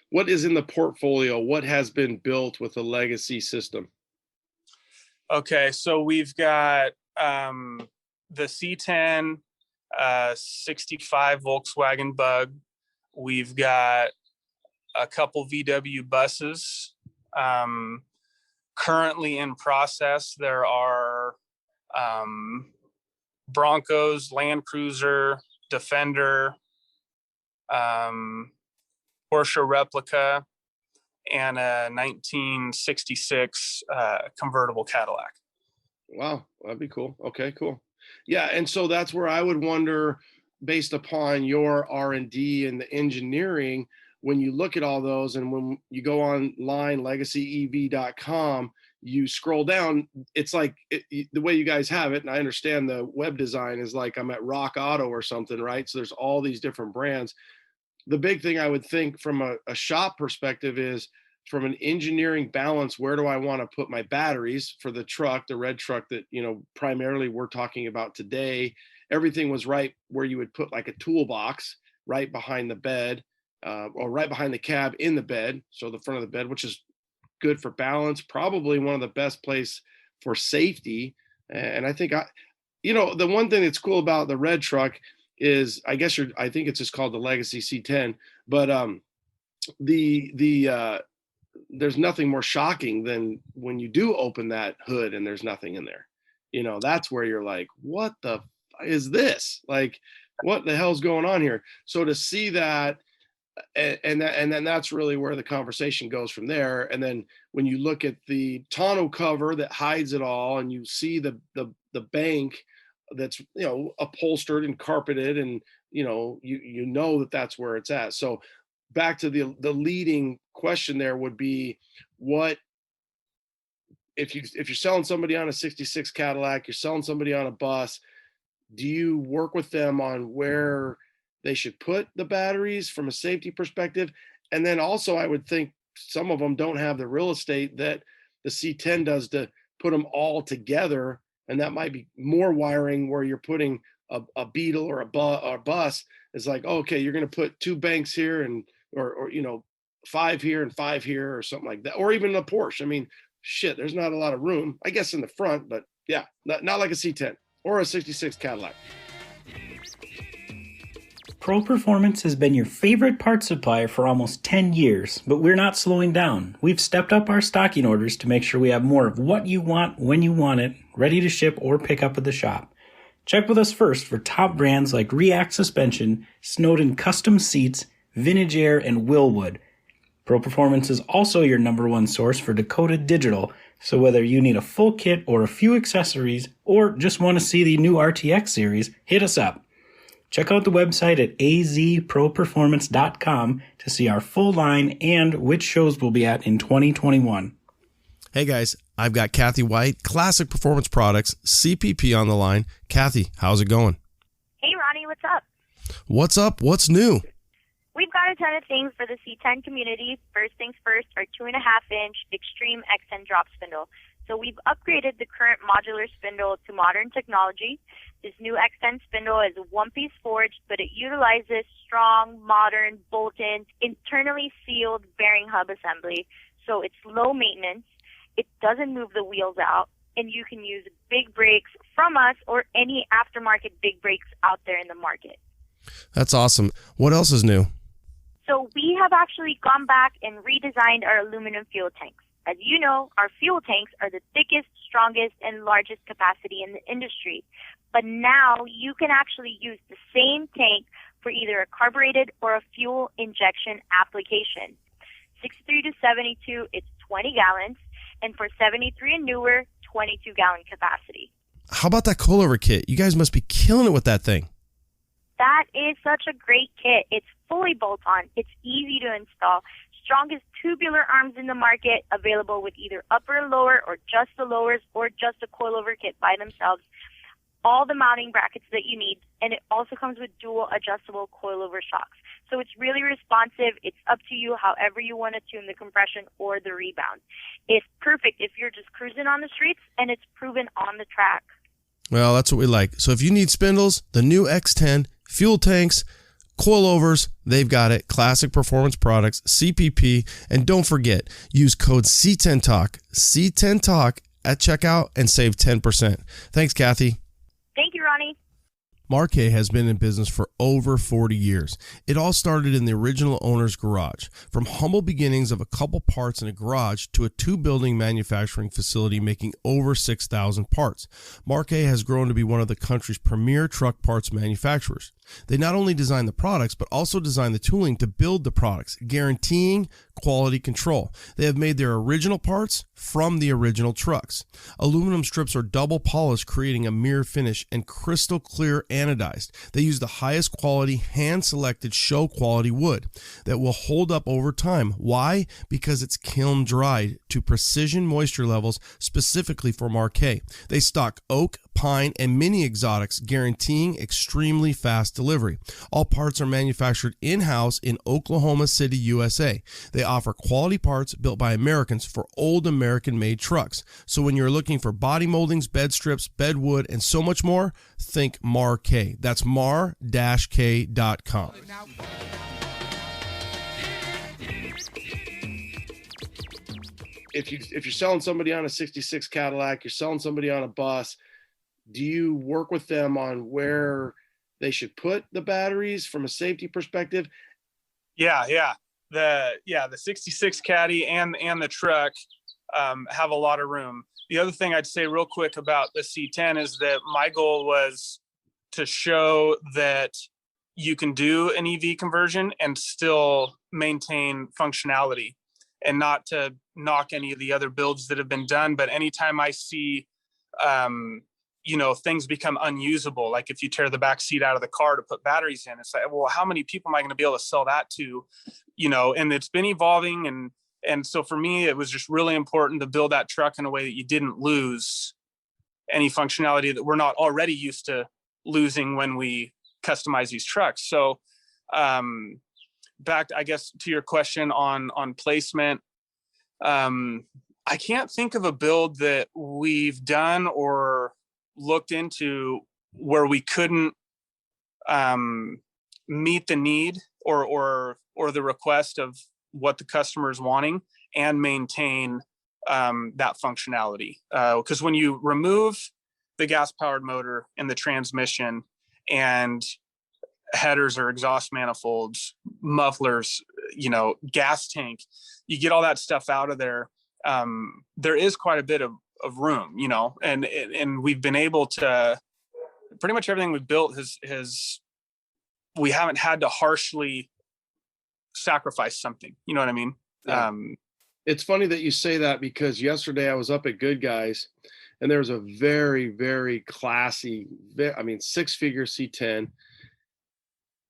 What is in the portfolio? What has been built with the Legacy system? Okay, so we've got the C10 65 Volkswagen Bug. We've got a couple VW buses. Currently in process, there are Broncos, Land Cruiser, Defender, Porsche replica, and a 1966 convertible Cadillac. Wow, that'd be cool. Okay, cool. Yeah, and so that's where I would wonder, based upon your R&D and the engineering, when you look at all those, and when you go online, legacyev.com, you scroll down, it's like the way you guys have it, and I understand the web design is like I'm at Rock Auto or something, right? So there's all these different brands. The big thing I would think from a shop perspective is, from an engineering balance, where do I want to put my batteries for the truck, the red truck that, you know, primarily we're talking about today? Everything was right where you would put like a toolbox right behind the bed, or right behind the cab in the bed. So the front of the bed, which is good for balance, probably one of the best place for safety. And I think the one thing that's cool about the red truck is, I think it's just called the Legacy C10, but there's nothing more shocking than when you do open that hood and there's nothing in there. You know, that's where you're like, what the is this? Like, what the hell's going on here? So to see that, and then that's really where the conversation goes from there. And then when you look at the tonneau cover that hides it all, and you see the bank that's, you know, upholstered and carpeted, and you know that that's where it's at. So back to the leading question there would be, what if you're selling somebody on a 66 Cadillac, you're selling somebody on a bus, do you work with them on where they should put the batteries from a safety perspective? And then also, I would think some of them don't have the real estate that the C10 does to put them all together, and that might be more wiring where you're putting a Beetle or a bus. It's like, okay, you're going to put 2 banks here, and or 5 here and 5 here, or something like that, or even a Porsche. I mean, shit, there's not a lot of room, I guess, in the front, but yeah, not like a C10 or a 66 Cadillac. Pro Performance has been your favorite parts supplier for almost 10 years, but we're not slowing down. We've stepped up our stocking orders to make sure we have more of what you want when you want it, ready to ship or pick up at the shop. Check with us first for top brands like React Suspension, Snowden Custom Seats, Vintage Air, and Willwood. Pro Performance is also your #1 source for Dakota Digital, so whether you need a full kit or a few accessories, or just want to see the new RTX series, hit us up. Check out the website at azproperformance.com to see our full line and which shows we'll be at in 2021. Hey guys, I've got Kathy White, Classic Performance Products, CPP on the line. Kathy, how's it going? Hey Ronnie, what's up? What's up? What's new? We've got a ton of things for the C10 community. First things first, our 2.5-inch Extreme XN drop spindle. So we've upgraded the current modular spindle to modern technology. This new X10 spindle is a one-piece forged, but it utilizes strong, modern, bolt-in, internally sealed bearing hub assembly. So it's low maintenance. It doesn't move the wheels out, and you can use big brakes from us or any aftermarket big brakes out there in the market. That's awesome. What else is new? So we have actually gone back and redesigned our aluminum fuel tanks. As you know, our fuel tanks are the thickest, strongest, and largest capacity in the industry. But now you can actually use the same tank for either a carbureted or a fuel injection application. 63 to 72, it's 20 gallons, and for 73 and newer, 22-gallon capacity. How about that Coilover Kit? You guys must be killing it with that thing. That is such a great kit. It's fully bolt-on. It's easy to install. Strongest tubular arms in the market, available with either upper and lower or just the lowers or just a coilover kit by themselves. All the mounting brackets that you need, and it also comes with dual adjustable coilover shocks. So it's really responsive. It's up to you however you want to tune the compression or the rebound. It's perfect if you're just cruising on the streets, and it's proven on the track. Well, that's what we like. So if you need spindles, the new X10, fuel tanks, coilovers, they've got it. Classic Performance Products, CPP. And don't forget, use code C10TALK, C10TALK at checkout and save 10%. Thanks, Kathy. Thank you, Ronnie. Marquet has been in business for over 40 years. It all started in the original owner's garage. From humble beginnings of a couple parts in a garage to a 2-building manufacturing facility making over 6,000 parts, Marquet has grown to be one of the country's premier truck parts manufacturers. They not only design the products, but also design the tooling to build the products, guaranteeing quality control. They have made their original parts from the original trucks. Aluminum strips are double polished, creating a mirror finish, and crystal clear anodized. They use the highest quality, hand-selected show quality wood that will hold up over time. Why? Because it's kiln dried to precision moisture levels specifically for Marquet. They stock oak, pine, and mini exotics, guaranteeing extremely fast delivery. All parts are manufactured in-house in Oklahoma City, USA. They offer quality parts built by Americans for old American-made trucks. So when you're looking for body moldings, bed strips, bed wood, and so much more, think Marquet. That's mar-k.com. If you're selling somebody on a 66 Cadillac, you're selling somebody on a bus, do you work with them on where they should put the batteries from a safety perspective? Yeah. The 66 Caddy and the truck have a lot of room. The other thing I'd say real quick about the C10 is that my goal was to show that you can do an EV conversion and still maintain functionality, and not to knock any of the other builds that have been done. But anytime I see, things become unusable, like if you tear the back seat out of the car to put batteries in, it's like, well, how many people am I going to be able to sell that to? And it's been evolving. And so for me, it was just really important to build that truck in a way that you didn't lose any functionality that we're not already used to losing when we customize these trucks. So back, I guess, to your question on placement, I can't think of a build that we've done or looked into where we couldn't meet the need or the request of what the customer is wanting and maintain that functionality. Because when you remove the gas-powered motor and the transmission and headers or exhaust manifolds, mufflers, gas tank, you get all that stuff out of there. There is quite a bit of room, and we've been able to, pretty much everything we've built we haven't had to harshly sacrifice something. You know what I mean? Yeah. It's funny that you say that, because yesterday I was up at Good Guys and there was a very, very classy, 6-figure C10.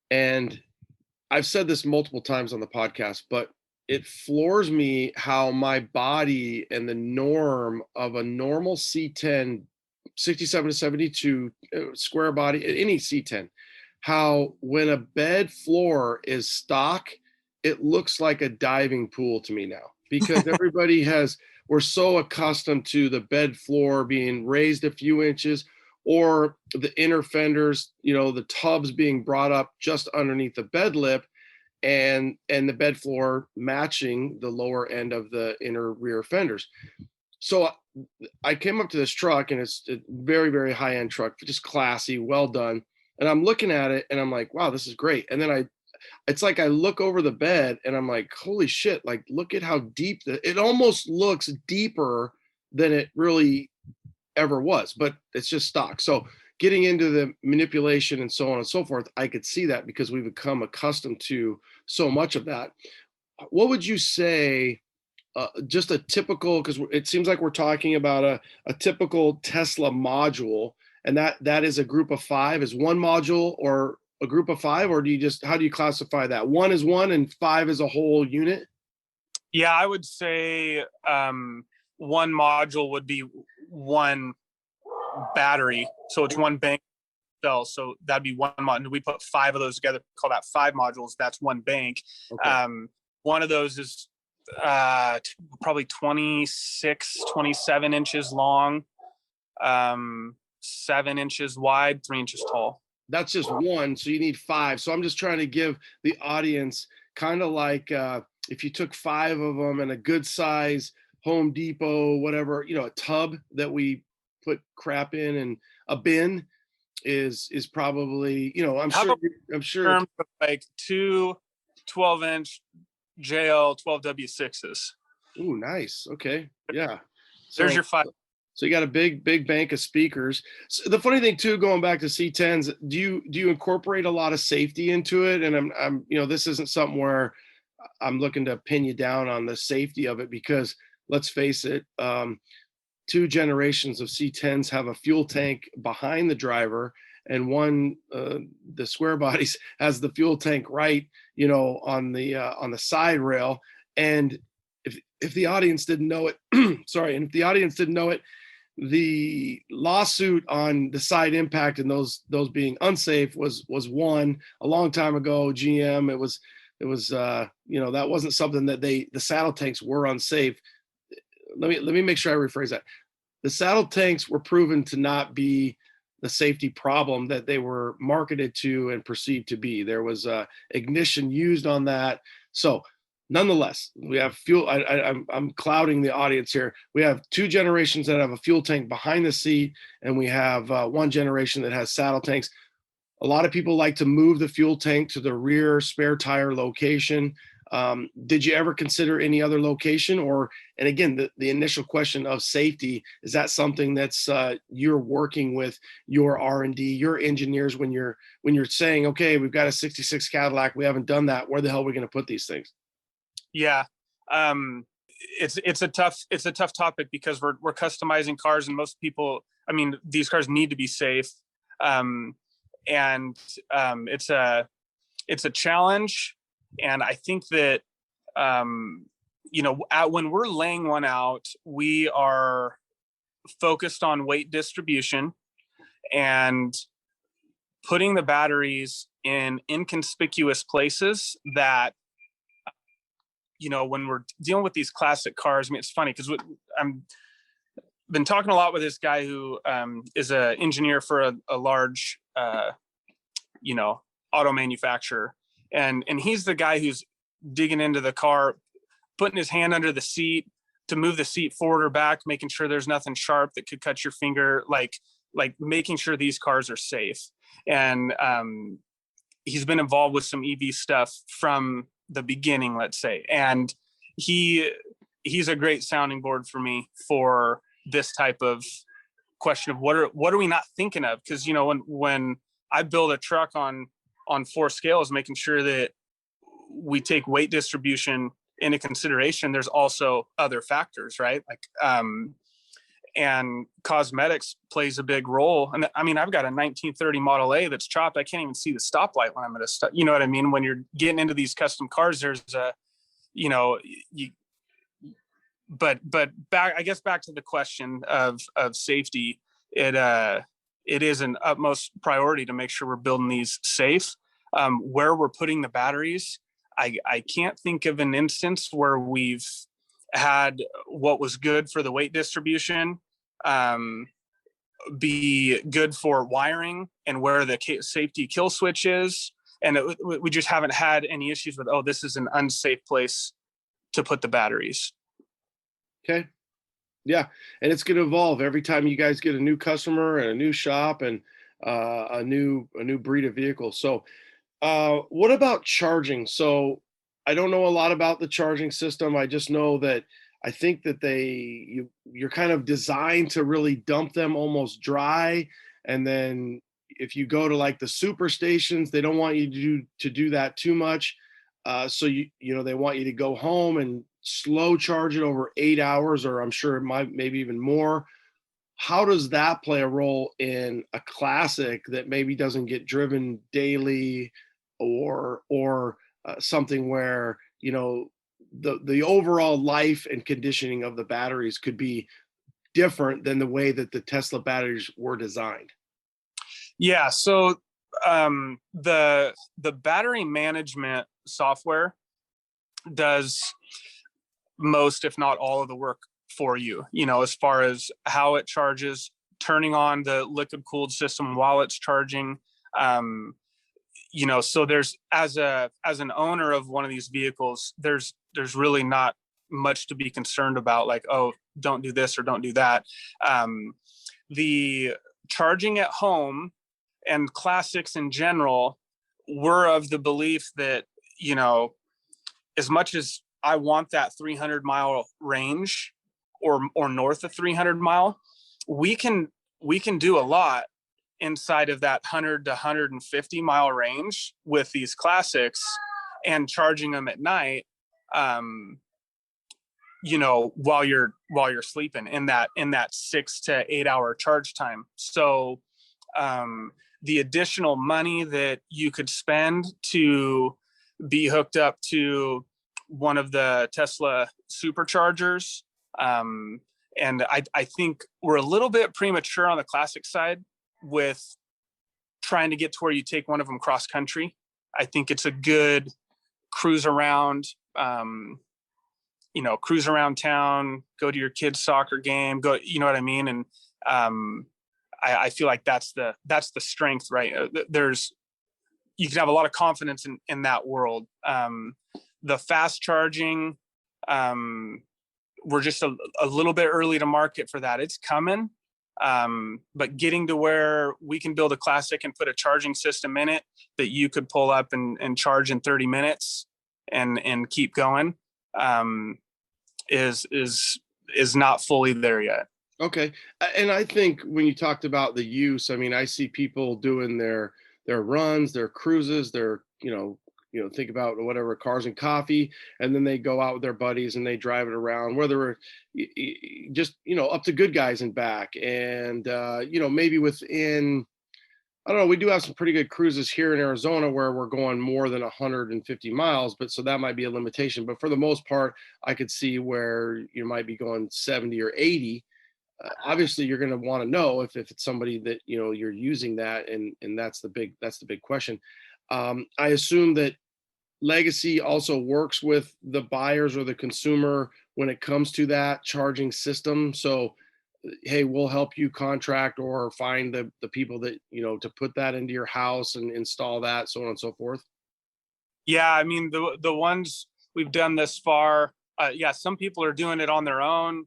And I've said this multiple times on the podcast, but it floors me how my body and the norm of a normal C10, 67 to 72 square body, any C10, how when a bed floor is stock, it looks like a diving pool to me now, because we're so accustomed to the bed floor being raised a few inches, or the inner fenders, the tubs being brought up just underneath the bed lip, and the bed floor matching the lower end of the inner rear fenders. So I came up to this truck, and it's a very, very high-end truck, just classy, well done. And I'm looking at it and I'm like, wow, this is great. And then it's like I look over the bed and I'm like, holy shit, like look at how deep it almost looks deeper than it really ever was, but it's just stock. So getting into the manipulation and so on and so forth, I could see that because we've become accustomed to so much of that. What would you say, just a typical, because it seems like we're talking about a typical Tesla module, and that is a group of 5, is one module or a group of 5, or how do you classify that? 1 is 1 and 5 is a whole unit? Yeah, I would say one module would be one battery. So it's one bank cell. So that'd be one module. We put 5 of those together, call that 5 modules. That's one bank. Okay. One of those is probably 26, 27 inches long, 7 inches wide, 3 inches tall. That's just one. So you need 5. So I'm just trying to give the audience kind of like if you took 5 of them in a good size Home Depot, whatever, a tub that we put crap in, and a bin is probably, I'm sure like 2 12-inch JL 12W6s. Ooh, nice. Okay. Yeah. So, there's your 5. So you got a big bank of speakers. So the funny thing too, going back to C10s, do you incorporate a lot of safety into it? And I'm this isn't something where I'm looking to pin you down on the safety of it, because let's face it, 2 generations of C10s have a fuel tank behind the driver, and one, the square bodies, has the fuel tank right, on the side rail. And if the audience didn't know it, and if the audience didn't know it, the lawsuit on the side impact and those being unsafe was won a long time ago. GM, it was that wasn't something that the saddle tanks were unsafe. Let me make sure I rephrase that. The saddle tanks were proven to not be the safety problem that they were marketed to and perceived to be. There was ignition used on that. So nonetheless, we have fuel. I'm clouding the audience here. We have 2 generations that have a fuel tank behind the seat, and we have 1 generation that has saddle tanks. A lot of people like to move the fuel tank to the rear spare tire location. Did you ever consider any other location? And again, the initial question of safety, is that something that's you're working with your R&D, your engineers, when you're saying, okay, we've got a 66 Cadillac, we haven't done that, where the hell are we going to put these things? Yeah. It's a tough topic, because we're customizing cars, and most people, these cars need to be safe. And it's a challenge. And I think that, when we're laying one out, we are focused on weight distribution and putting the batteries in inconspicuous places that, when we're dealing with these classic cars, it's funny because I'm been talking a lot with this guy who is an engineer for a large, auto manufacturer. And he's the guy who's digging into the car, putting his hand under the seat to move the seat forward or back, making sure there's nothing sharp that could cut your finger, like making sure these cars are safe. And he's been involved with some EV stuff from the beginning, let's say. And he's a great sounding board for me for this type of question of what are we not thinking of? Because, when I build a truck on 4 scales, making sure that we take weight distribution into consideration, there's also other factors, right? And cosmetics plays a big role. And I've got a 1930 Model A that's chopped. I can't even see the stoplight when I'm at a stop. You know what I mean? When you're getting into these custom cars, there's but back to the question of safety, it is an utmost priority to make sure we're building these safe. Where we're putting the batteries, I can't think of an instance where we've had what was good for the weight distribution, be good for wiring and where the safety kill switch is. And we just haven't had any issues with, oh, this is an unsafe place to put the batteries. Okay. Yeah. And it's going to evolve every time you guys get a new customer and a new shop and a new breed of vehicle. So what about charging? So I don't know a lot about the charging system. I just know that I think that you're kind of designed to really dump them almost dry. And then if you go to like the super stations, they don't want you to do that too much. So they want you to go home and slow charge it over 8 hours, or I'm sure maybe even more. How does that play a role in a classic that maybe doesn't get driven daily, or something where, the overall life and conditioning of the batteries could be different than the way that the Tesla batteries were designed? Yeah. So the battery management software does most, if not all, of the work for you, as far as how it charges, turning on the liquid cooled system while it's charging. So there's, as an owner of one of these vehicles, there's really not much to be concerned about, like, oh, don't do this or don't do that. The charging at home and classics in general, we're of the belief that, as much as I want that 300-mile range or north of 300 mile, we can do a lot inside of that 100 to 150 mile range with these classics, and charging them at night, while you're sleeping in that 6 to 8 hour charge time. So the additional money that you could spend to be hooked up to one of the Tesla superchargers, and I think we're a little bit premature on the classic side with trying to get to where you take one of them cross country. I think it's a good cruise around, cruise around town, go to your kid's soccer game, go, you know what I mean? And I feel like that's the strength, right? You can have a lot of confidence in that world. The fast charging, we're just a little bit early to market for that. It's coming. But getting to where we can build a classic and put a charging system in it that you could pull up and charge in 30 minutes and keep going, is not fully there yet. Okay. And I think when you talked about the use, I mean, I see people doing their runs, their cruises, their, think about whatever, cars and coffee, and then they go out with their buddies and they drive it around, whether just, up to Good Guys and back. And, maybe within, I don't know, we do have some pretty good cruises here in Arizona where we're going more than 150 miles, but so that might be a limitation. But for the most part, I could see where you might be going 70 or 80. Obviously, you're going to want to know if it's somebody that, you're using that. And that's the big question. I assume that Legacy also works with the buyers or the consumer when it comes to that charging system. So, hey, we'll help you contract or find the people that, to put that into your house and install that, so on and so forth. Yeah. I mean, the ones we've done this far, some people are doing it on their own.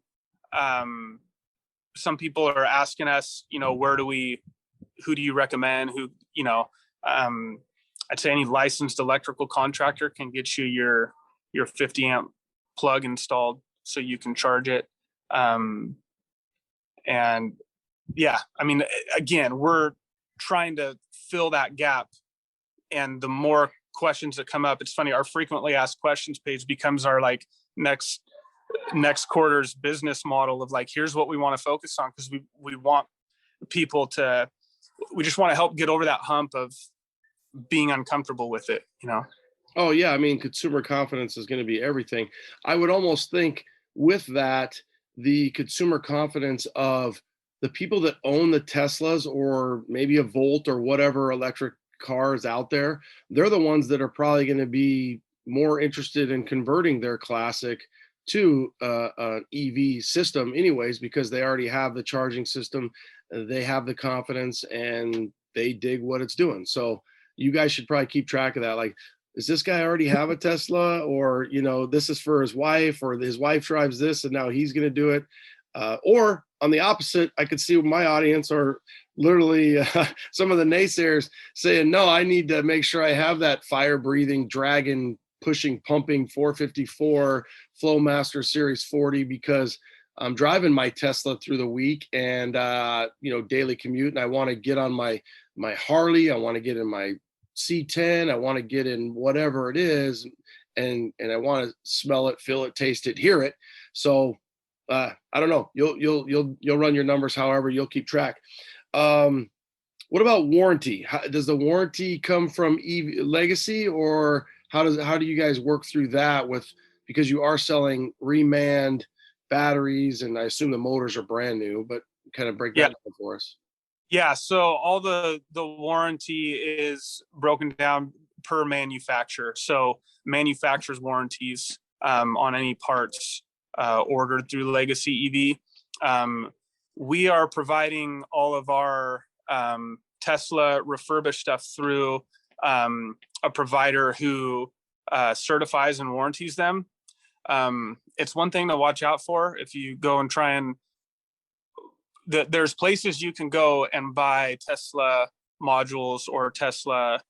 Some people are asking us, who do you recommend? I'd say any licensed electrical contractor can get you your 50 amp plug installed so you can charge it. And yeah, I mean, again, we're trying to fill that gap, and the more questions that come up, it's funny, our frequently asked questions page becomes our like next quarter's business model of like, here's what we want to focus on. Cause we want people we just want to help get over that hump of being uncomfortable with it, Oh yeah. I mean, consumer confidence is going to be everything. I would almost think with that, the consumer confidence of the people that own the Teslas or maybe a Volt or whatever electric car is out there, they're the ones that are probably going to be more interested in converting their classic to an EV system anyways, because they already have the charging system, they have the confidence, and they dig what it's doing. So you guys should probably keep track of that. Like, does this guy already have a Tesla, or, this is for his wife, or his wife drives this and now he's going to do it. Or on the opposite, I could see my audience, or literally some of the naysayers saying, no, I need to make sure I have that fire breathing, dragon pushing, pumping 454 Flowmaster Series 40, because I'm driving my Tesla through the week and, daily commute. And I want to get on my Harley. I want to get in my C10. I want to get in whatever it is. And I want to smell it, feel it, taste it, hear it. So I don't know. You'll run your numbers. However, you'll keep track. What about warranty? Does the warranty come from Legacy, or how do you guys work through that because you are selling remanned batteries, and I assume the motors are brand new, but kind of break that down for us. Yeah. So all the warranty is broken down per manufacturer. So manufacturer's warranties on any parts ordered through Legacy EV. We are providing all of our Tesla refurbished stuff through a provider who certifies and warranties them. It's one thing to watch out for if you go and try and there's places you can go and buy Tesla modules or Tesla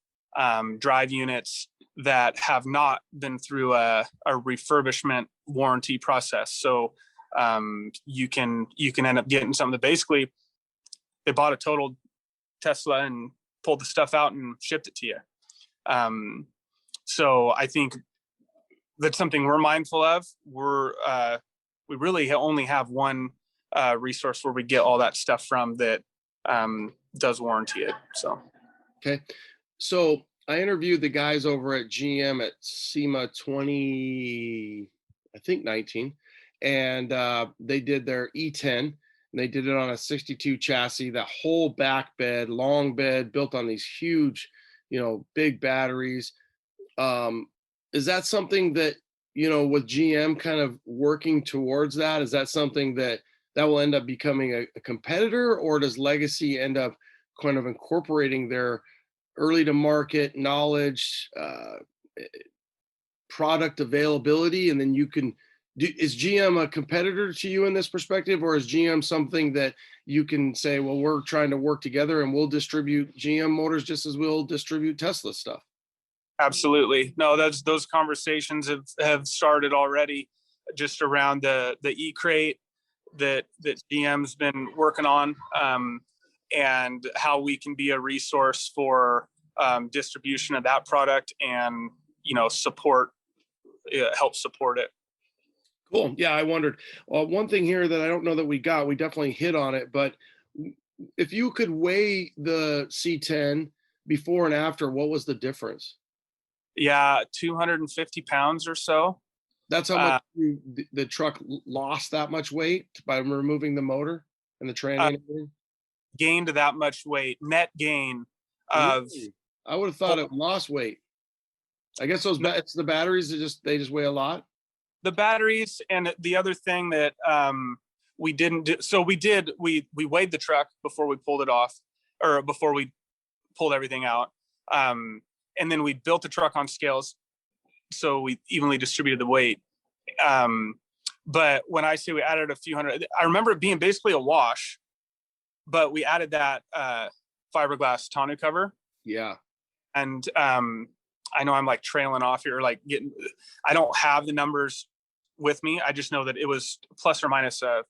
drive units that have not been through a refurbishment warranty process. So you can end up getting something that basically they bought a total Tesla and pulled the stuff out and shipped it to you. So I think that's something we're mindful of. We really only have one resource where we get all that stuff from that does warranty it. So, okay. So I interviewed the guys over at GM at SEMA 19, and they did their E10, and they did it on a 62 chassis, that whole back bed, long bed, built on these huge, big batteries. Is that something that, with GM kind of working towards that, is that something that will end up becoming a competitor, or does Legacy end up kind of incorporating their early to market knowledge, product availability, and then is GM a competitor to you in this perspective, or is GM something that you can say, well, we're trying to work together and we'll distribute GM motors just as we'll distribute Tesla stuff? Absolutely. No, those conversations have started already, just around the E-Crate that GM's been working on, and how we can be a resource for distribution of that product and, help support it. Cool. Yeah, I wondered. One thing here that I don't know that we definitely hit on it, but if you could weigh the C10 before and after, what was the difference? Yeah, 250 pounds or so. That's how much the truck lost that much weight by removing the motor and the tranny. Gained that much weight, net gain of. I would have thought it lost weight. I guess it's the batteries. They just weigh a lot. The batteries, and the other thing that we didn't do. So we weighed the truck before we pulled it off, or before we pulled everything out, and then we built the truck on scales, so we evenly distributed the weight. But when I say we added a few hundred, I remember it being basically a wash, but we added that fiberglass tonneau cover. Yeah. And I know I'm like trailing off here, like I don't have the numbers with me. I just know that it was plus or minus 200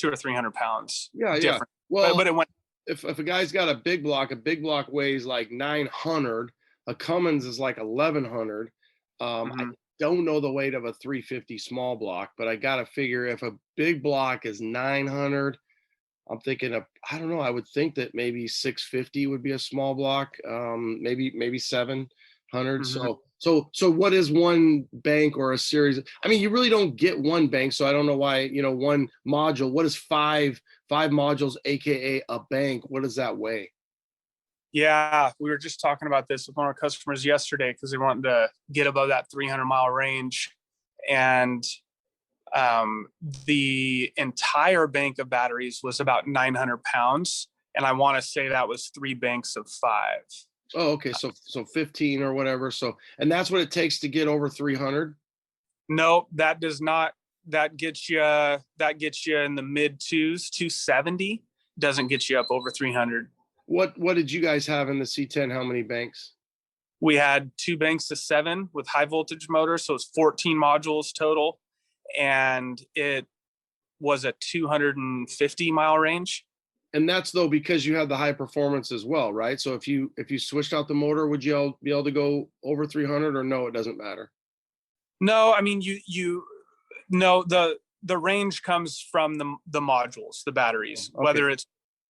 or 300 pounds. Yeah. Different. Yeah. Well, but it went. If a guy's got a big block weighs like 900, a Cummins is like 1100. I don't know the weight of a 350 small block, but I got to figure if a big block is 900, I'm thinking I don't know. I would think that maybe 650 would be a small block. Maybe 700. So what is one bank or a series? I mean, you really don't get one bank, so I don't know why, one module. What is five modules, AKA a bank? What does that weigh? Yeah, we were just talking about this with one of our customers yesterday because they wanted to get above that 300-mile range. And The entire bank of batteries was about 900 pounds. And I want to say that was 3 banks of 5. Oh, okay. So 15 or whatever. So, and that's what it takes to get over 300. No, that does not. That gets you in the mid 2s, 270. Doesn't get you up over 300. What did you guys have in the C10? How many banks? We had 2 banks of 7 with high voltage motors, so it's 14 modules total, and it was a 250 mile range. And that's though because you have the high performance as well, right? So if you switched out the motor, would you be able to go over 300, or no, it doesn't matter? No, I mean the range comes from the modules, the batteries, okay. Whether it's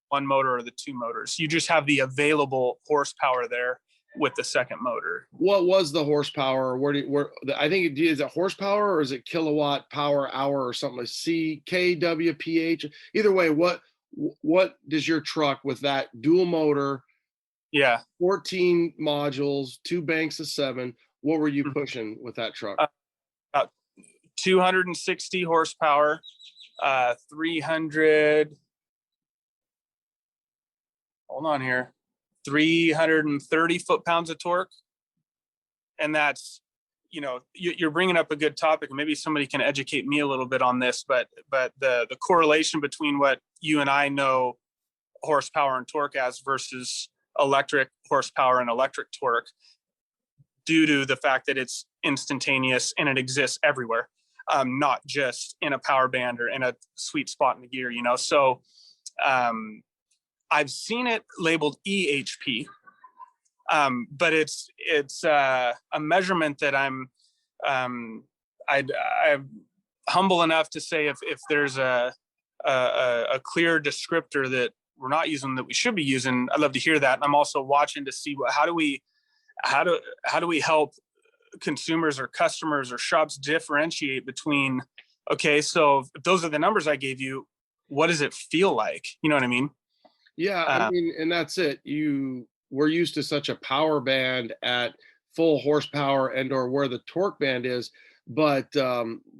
one motor or the 2 motors. You just have the available horsepower there with the second motor. What was the horsepower? I think is it horsepower or is it kilowatt power hour or something like kWph? Either way, what does your truck with that dual motor? Yeah. 14 modules, 2 banks of 7. What were you pushing with that truck? About 260 horsepower, 300. Hold on here. 330 foot-pounds of torque. And that's, you're bringing up a good topic. Maybe somebody can educate me a little bit on this, but the correlation between what you and I know horsepower and torque as versus electric horsepower and electric torque, due to the fact that it's instantaneous and it exists everywhere, not just in a power band or in a sweet spot in the gear, So I've seen it labeled EHP, but it's a measurement that I'm humble enough to say if there's a clear descriptor that we're not using that we should be using, I'd love to hear that. And I'm also watching to see how do we help consumers or customers or shops differentiate between, okay, so if those are the numbers I gave you, what does it feel like? You know what I mean? Yeah, I mean, and that's it. We're used to such a power band at full horsepower or where the torque band is, but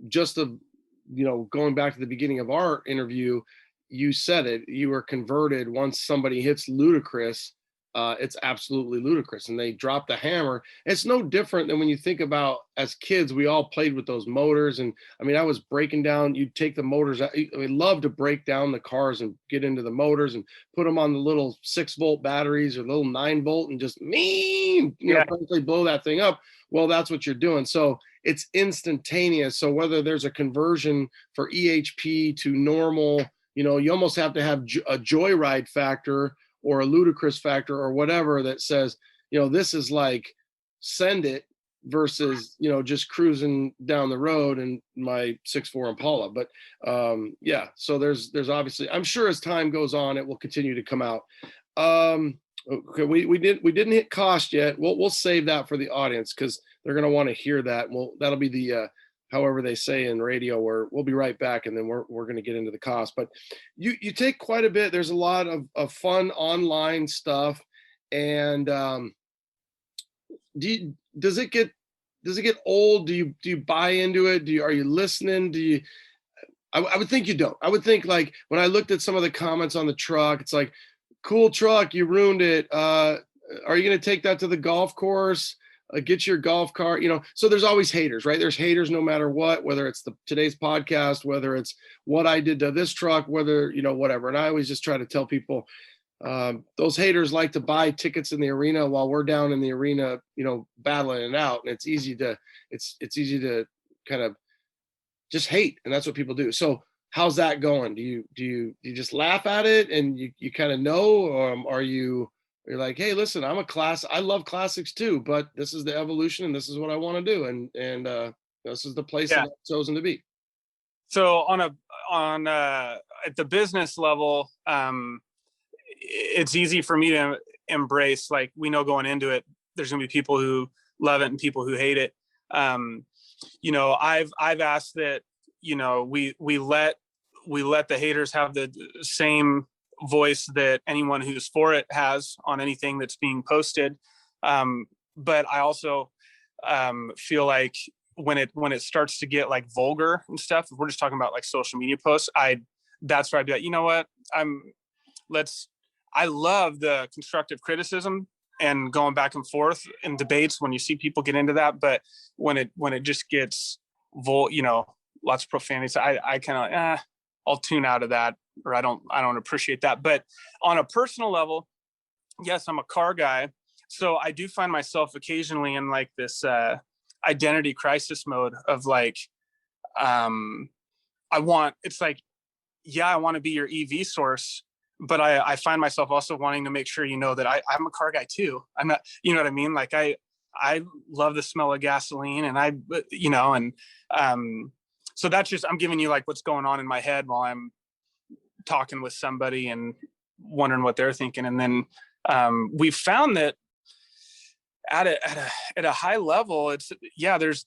just going back to the beginning of our interview, you said it. You were converted once somebody hits ludicrous. It's absolutely ludicrous, and they drop the hammer. It's no different than when you think about as kids, we all played with those motors. And I mean, I was breaking down, you'd take the motors out. We love to break down the cars and get into the motors and put them on the little 6-volt batteries or little 9-volt and just frankly blow that thing up. Well, that's what you're doing. So it's instantaneous. So whether there's a conversion for EHP to normal, you almost have to have a joyride factor or a ludicrous factor or whatever that says, this is like send it versus, just cruising down the road in my 6.4 Impala. But so there's obviously, I'm sure as time goes on, it will continue to come out. Okay, we didn't hit cost yet. We'll save that for the audience because they're going to want to hear that. That'll be the, however they say in radio, where we'll be right back, and then we're going to get into the cost. But you take quite a bit. There's a lot of fun online stuff, and does it get old? Do you buy into it? Are you listening? I would think you don't. I would think, like, when I looked at some of the comments on the truck, it's like, cool truck, you ruined it. Are you going to take that to the golf course? Get your golf cart, so there's always haters, right? There's haters no matter what, whether it's today's podcast, whether it's what I did to this truck, whether, whatever. And I always just try to tell people, those haters like to buy tickets in the arena while we're down in the arena, battling it out. And it's easy to kind of just hate. And that's what people do. So how's that going? Do you just laugh at it and you kind of know, or are you're like, hey, listen, I love classics too, but this is the evolution and this is what I want to do. And this is the place that I've chosen to be. So at the business level, it's easy for me to embrace, like, we know going into it, there's going to be people who love it and people who hate it. I've asked that, we let the haters have the same voice that anyone who's for it has on anything that's being posted. But I also feel like when it starts to get like vulgar and stuff, if we're just talking about like social media posts, that's where I'd be like, you know what, I love the constructive criticism and going back and forth in debates when you see people get into that, but when it just gets lots of profanity, so I kind of I'll tune out of that, or I don't appreciate that. But on a personal level, yes, I'm a car guy, so I do find myself occasionally in like this identity crisis mode of like, I want to be your EV source, but I find myself also wanting to make sure that I'm a car guy too. I'm not, you know what I mean? Like I love the smell of gasoline, and so that's just, I'm giving you like what's going on in my head while I'm talking with somebody and wondering what they're thinking. And then we found that at a high level, there's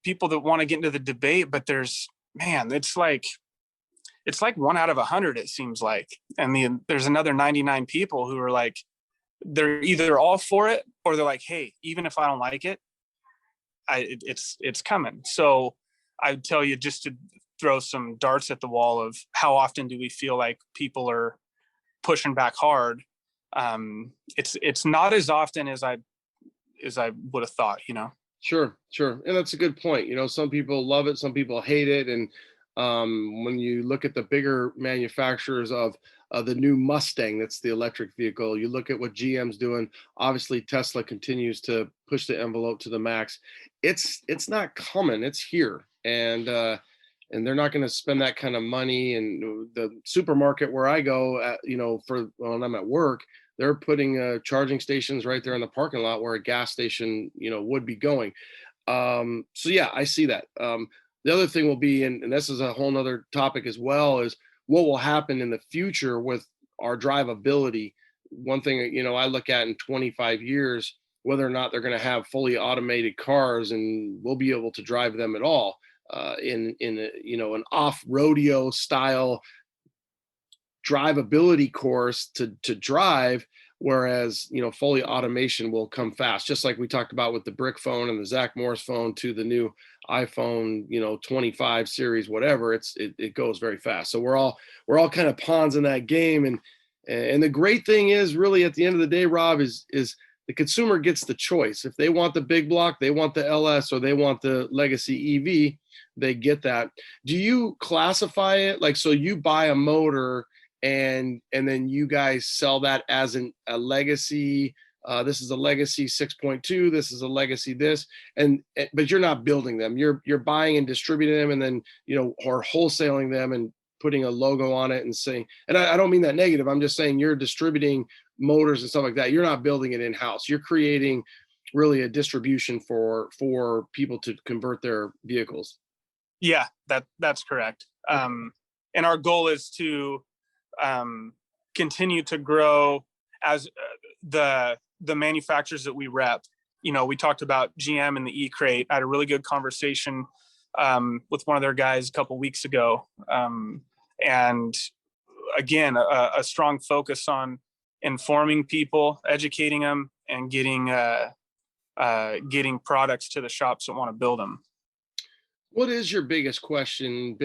people that want to get into the debate, but it's like 1 out of 100, it seems like. And there's another 99 people who are like, they're either all for it, or they're like, hey, even if I don't like it, it's coming. So I'd tell you, just to throw some darts at the wall of how often do we feel like people are pushing back hard. It's not as often as I would have thought, Sure. And that's a good point. Some people love it, some people hate it. And when you look at the bigger manufacturers of the new Mustang, that's the electric vehicle, you look at what GM's doing. Obviously, Tesla continues to push the envelope to the max. It's not coming, it's here. And they're not going to spend that kind of money. And the supermarket where I go, for when I'm at work, they're putting charging stations right there in the parking lot where a gas station, would be going. So yeah, I see that. The other thing will be, and this is a whole nother topic as well, is what will happen in the future with our drivability. One thing, I look at in 25 years, whether or not they're going to have fully automated cars and we'll be able to drive them at all in an off-rodeo style drivability course to drive. Whereas, fully automation will come fast, just like we talked about with the brick phone and the Zach Morris phone to the new iPhone, 25 series, whatever. It goes very fast. So we're all kind of pawns in that game. And the great thing is, really, at the end of the day, Rob, is the consumer gets the choice. If they want the big block, they want the LS, or they want the legacy EV, they get that. Do you classify it like, so you buy a motor and then you guys sell that as a legacy? This is a legacy 6.2. This is a legacy this, but you're not building them. You're buying and distributing them, and then or wholesaling them and putting a logo on it and saying. And I don't mean that negative. I'm just saying you're distributing motors and stuff like that. You're not building it in house. You're creating really a distribution for people to convert their vehicles. Yeah, that's correct. And our goal is to continue to grow as the manufacturers that we rep. We talked about GM and the E-Crate. I had a really good conversation with one of their guys a couple weeks ago. And again, a strong focus on informing people, educating them, and getting products to the shops that want to build them. What is your biggest question,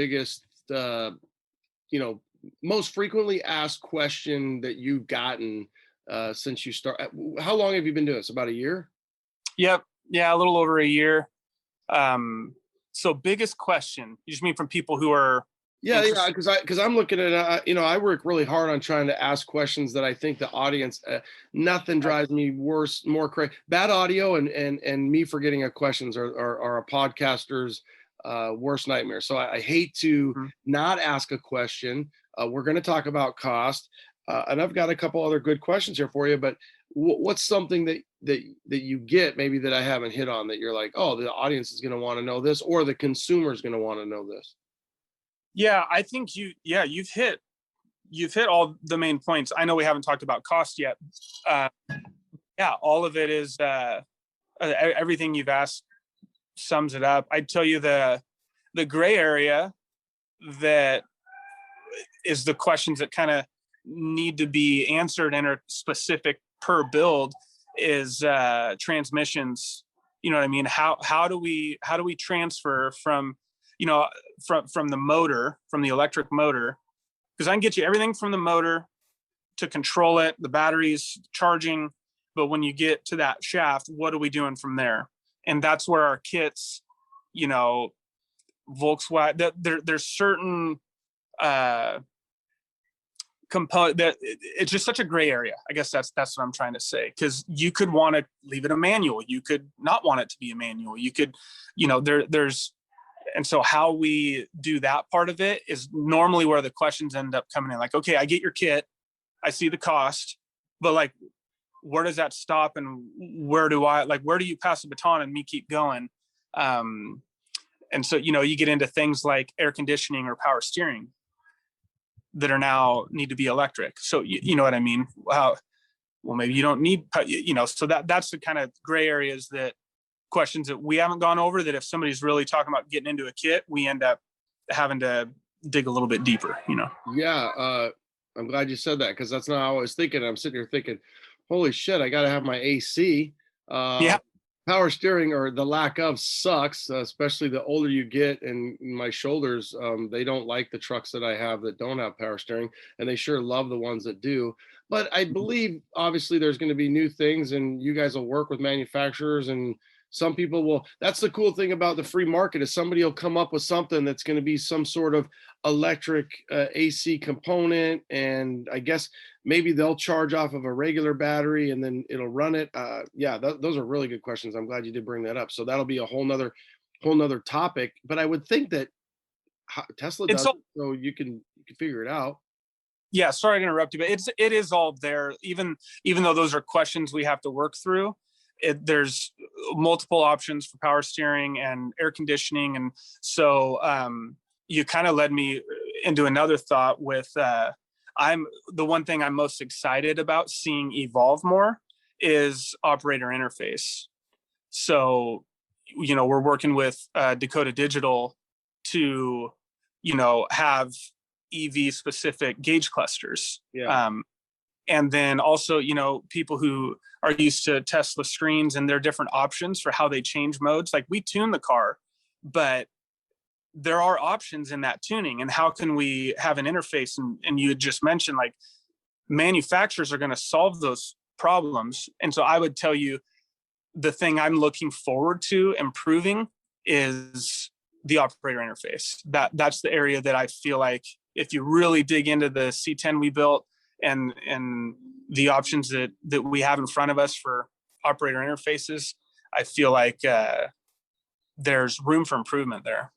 most frequently asked question that you've gotten since you start? How long have you been doing this? About a year? Yep. Yeah, a little over a year. So biggest question, you just mean from people who are... Yeah, because I'm looking at, I work really hard on trying to ask questions that I think the audience, nothing drives me more crazy. Bad audio and me forgetting a questions are a podcaster's worst nightmare. So I hate to not ask a question. We're going to talk about cost, and I've got a couple other good questions here for you. But what's something that you get maybe that I haven't hit on that you're like, oh, the audience is going to want to know this, or the consumer is going to want to know this? Yeah, I think you've hit all the main points. I know we haven't talked about cost yet. All of it is everything you've asked sums it up. I'd tell you the gray area that is the questions that kind of need to be answered and are specific per build is transmissions. You know what I mean? How do we transfer from, you know, from the motor, from the electric motor, because I can get you everything from the motor to control it, the batteries, charging, but when you get to that shaft, what are we doing from there? And that's where our kits, you know, Volkswagen, there's certain component that it's just such a gray area. I guess that's what I'm trying to say, because you could want to leave it a manual, you could not want it to be a manual, you could, you know, there's and so how we do that part of it is normally where the questions end up coming in. Like, okay, I get your kit, I see the cost, but like, where does that stop, and where do you pass the baton and me keep going? And so, you know, you get into things like air conditioning or power steering that are now need to be electric. So you know what I mean? Well, maybe you don't need, you know, so that's the kind of gray areas, that questions that we haven't gone over, that if somebody's really talking about getting into a kit, we end up having to dig a little bit deeper, you know? Yeah. I'm glad you said that, because that's not how I was thinking. I'm sitting here thinking, holy shit, I got to have my AC. Yeah. Power steering, or the lack of, sucks, especially the older you get. And my shoulders, they don't like the trucks that I have that don't have power steering, and they sure love the ones that do. But I believe obviously there's going to be new things, and you guys will work with manufacturers, and some people will. That's the cool thing about the free market, is somebody will come up with something that's going to be some sort of electric AC component, and I guess maybe they'll charge off of a regular battery and then it'll run it. Those are really good questions. I'm glad you did bring that up. So that'll be a whole nother topic. But I would think that Tesla does it, so you can figure it out. Yeah, sorry to interrupt you, but it is all there. Even though those are questions we have to work through, there's multiple options for power steering and air conditioning. And so you kind of led me into another thought with the one thing I'm most excited about seeing evolve more is operator interface. So, you know, we're working with Dakota Digital to, you know, have EV specific gauge clusters. Yeah. And then also, you know, people who are used to Tesla screens and their different options for how they change modes. Like, we tune the car, but there are options in that tuning, and how can we have an interface? And you had just mentioned, like, manufacturers are going to solve those problems. And so I would tell you, the thing I'm looking forward to improving is the operator interface. That's the area that I feel like, if you really dig into the C10 we built and the options that we have in front of us for operator interfaces, I feel like there's room for improvement there.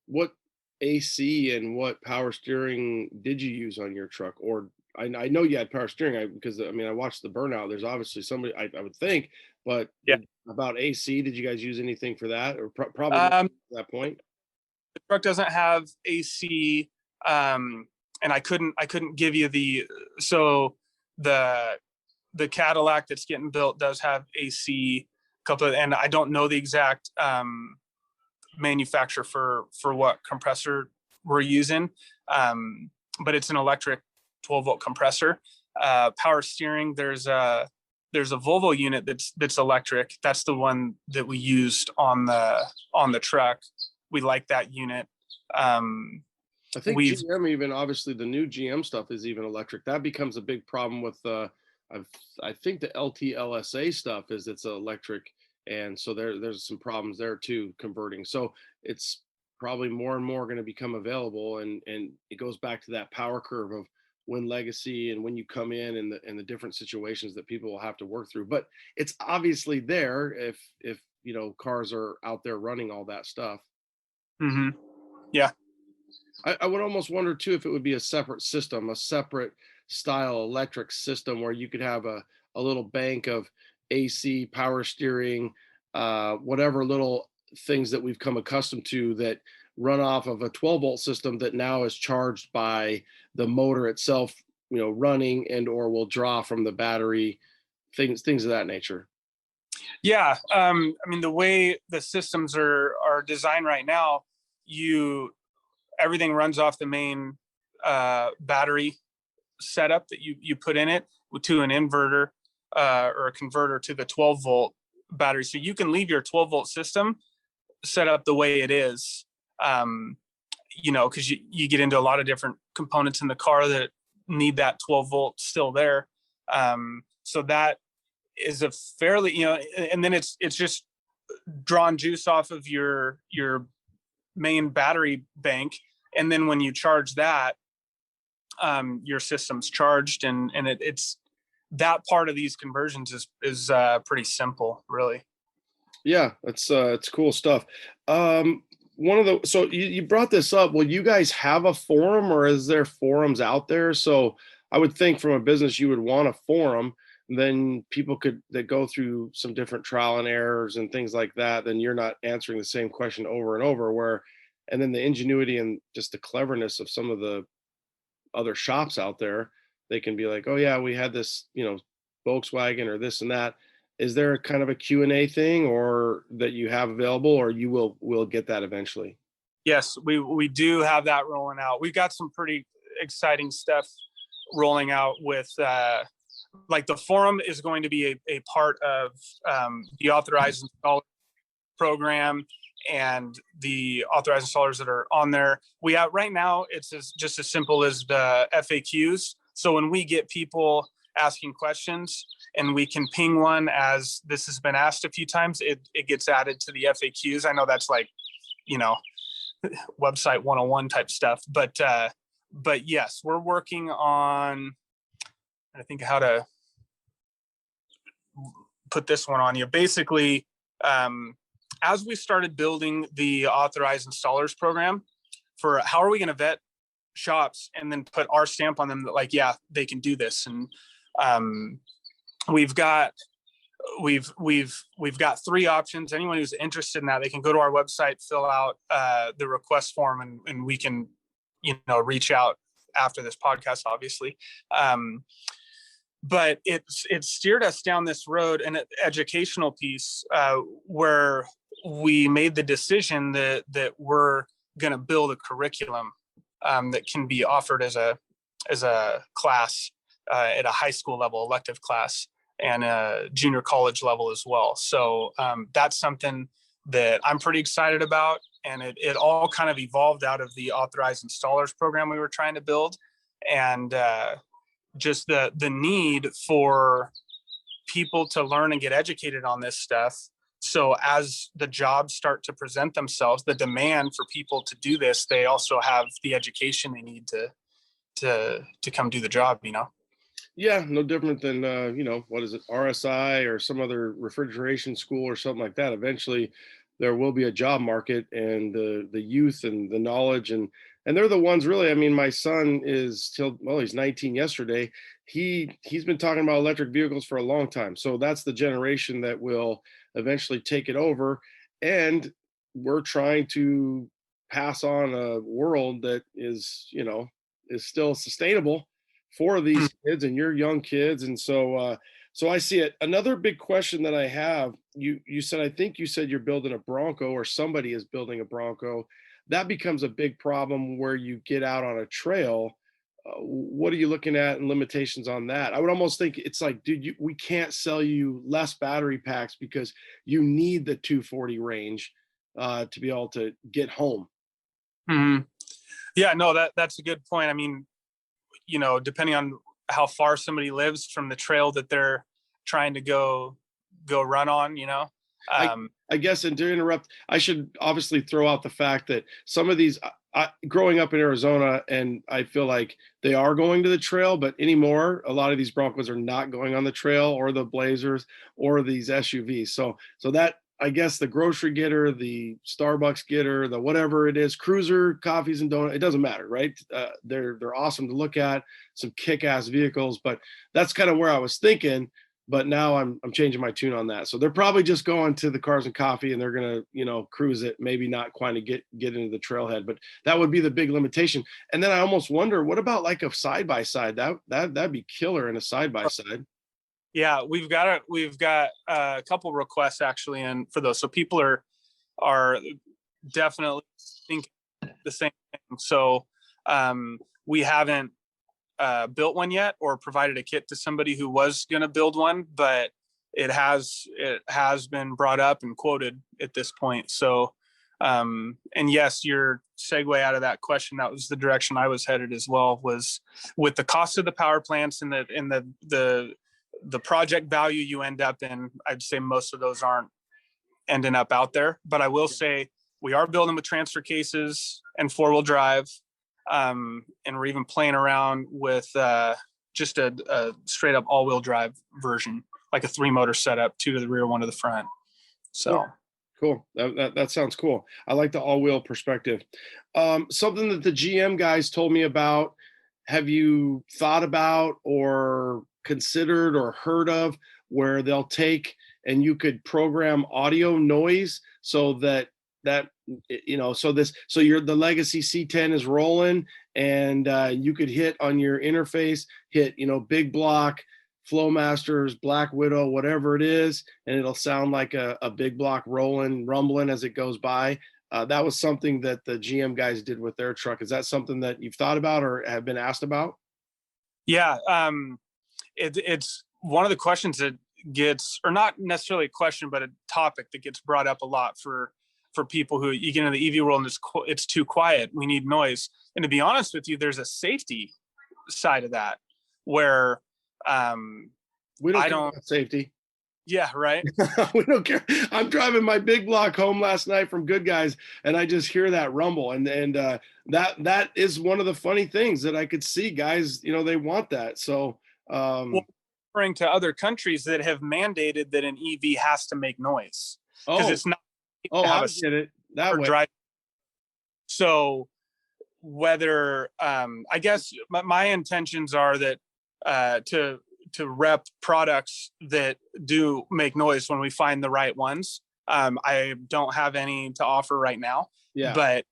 What AC and what power steering did you use on your truck? Or I know you had power steering, because I mean, I watched the burnout. There's obviously somebody, I would think, but yeah. About AC, did you guys use anything for that, or probably at that point? The truck doesn't have AC, and I couldn't give you the Cadillac that's getting built does have AC. And I don't know the exact manufacturer for what compressor we're using, but it's an electric 12-volt compressor. Power steering, there's a Volvo unit that's electric. That's the one that we used on the truck. We like that unit. I think GM, even obviously the new GM stuff is even electric. That becomes a big problem with I think the LT-LSA stuff it's electric, and so there's some problems there too, converting. So it's probably more and more going to become available, and it goes back to that power curve of when legacy and when you come in and the different situations that people will have to work through. But it's obviously there if you know, cars are out there running all that stuff. Mm-hmm. Yeah. I would almost wonder too if it would be a separate system, a separate style electric system, where you could have a little bank of AC, power steering, whatever little things that we've come accustomed to that run off of a 12-volt system that now is charged by the motor itself, you know, running, and or will draw from the battery, things of that nature. Yeah. I mean, the way the systems are designed right now, everything runs off the main battery setup that you put in it to an inverter or a converter to the 12-volt battery. So you can leave your 12-volt system set up the way it is, because you get into a lot of different components in the car that need that 12-volt still there. So that is a fairly, and then it's just drawn juice off of your main battery bank. And then when you charge that, your system's charged, and it's that part of these conversions is pretty simple, really. Yeah, it's cool stuff. So you brought this up. Will you guys have a forum, or is there forums out there? So I would think from a business you would want a forum. Then people that go through some different trial and errors and things like that. Then you're not answering the same question over and over. And then the ingenuity and just the cleverness of some of the other shops out there, they can be like, oh yeah, we had this, Volkswagen or this and that. Is there a kind of a Q&A thing or that you have available, or you will get that eventually? Yes, we do have that rolling out. We've got some pretty exciting stuff rolling out with, like the forum is going to be a part of the authorized installer program and the authorized installers that are on there. We have right now, it's just as simple as the FAQs. So when we get people asking questions and we can ping one as this has been asked a few times, it gets added to the FAQs. I know that's like, website 101 type stuff, but yes, we're working on, I think, how to put this one on you. Basically, as we started building the authorized installers program for how are we going to vet shops and then put our stamp on them that like, yeah, they can do this. And we've got 3 options. Anyone who's interested in that, they can go to our website, fill out the request form, and we can, reach out after this podcast, obviously. But it's steered us down this road, an educational piece where we made the decision that we're going to build a curriculum that can be offered as a class at a high school level, elective class, and a junior college level as well. So that's something that I'm pretty excited about. And it all kind of evolved out of the authorized installers program we were trying to build. And just the need for people to learn and get educated on this stuff. So as the jobs start to present themselves, the demand for people to do this, they also have the education they need to come do the job, Yeah, no different than, what is it, RSI or some other refrigeration school or something like that. Eventually there will be a job market, and the youth and the knowledge and they're the ones really. I mean, my son is he's 19 yesterday. He's been talking about electric vehicles for a long time. So that's the generation that will eventually take it over. And we're trying to pass on a world that is still sustainable for these kids and your young kids. And so I see it. Another big question that I have, you said, I think you said you're building a Bronco, or somebody is building a Bronco. That becomes a big problem where you get out on a trail. What are you looking at and limitations on that? I would almost think it's like, dude, we can't sell you less battery packs because you need the 240 range to be able to get home. Mm-hmm. Yeah, no, that's a good point. I mean, depending on how far somebody lives from the trail that they're trying to go run on, I guess, and to interrupt, I should obviously throw out the fact that some of these, growing up in Arizona, and I feel like they are going to the trail, but anymore, a lot of these Broncos are not going on the trail, or the Blazers, or these SUVs. So that, I guess, the grocery getter, the Starbucks getter, the whatever it is, cruiser, coffees and donuts, it doesn't matter, right? They're awesome to look at, some kick-ass vehicles, but that's kind of where I was thinking. But now I'm changing my tune on that. So they're probably just going to the cars and coffee, and they're gonna, cruise it, maybe not quite to get into the trailhead. But that would be the big limitation. And then I almost wonder, what about like a side-by-side? That'd be killer in a side-by-side. Yeah, we've got a couple requests actually in for those. So people are definitely thinking the same thing. So we haven't built one yet, or provided a kit to somebody who was going to build one, but it has been brought up and quoted at this point. So, and yes, your segue out of that question, that was the direction I was headed as well, was with the cost of the power plants and the project value you end up in. I'd say most of those aren't ending up out there, but I will say we are building with transfer cases and 4-wheel drive. And we're even playing around with just a straight up all-wheel drive version, like a 3-motor setup, 2 to the rear, 1 to the front. So cool. That sounds cool. I like the all-wheel perspective. Something that the GM guys told me about, have you thought about or considered or heard of, where they'll take and you could program audio noise so that so the legacy C10 is rolling, and you could hit on your interface, big block, Flowmasters, Black Widow, whatever it is, and it'll sound like a big block rumbling as it goes by. That was something that the GM guys did with their truck. Is that something that you've thought about or have been asked about? Yeah, it's one of the questions that gets, or not necessarily a question, but a topic that gets brought up a lot for people who, you get into the EV world and it's too quiet, we need noise. And to be honest with you, there's a safety side of that where we don't care about safety. Yeah, right. We don't care. I'm driving my big block home last night from Good Guys, and I just hear that rumble, and that is one of the funny things that I could see guys, they want that. So referring to other countries that have mandated that an EV has to make noise, because it's not. I get it that way. Drive. So whether I guess my intentions are that to rep products that do make noise when we find the right ones. I don't have any to offer right now. Yeah. But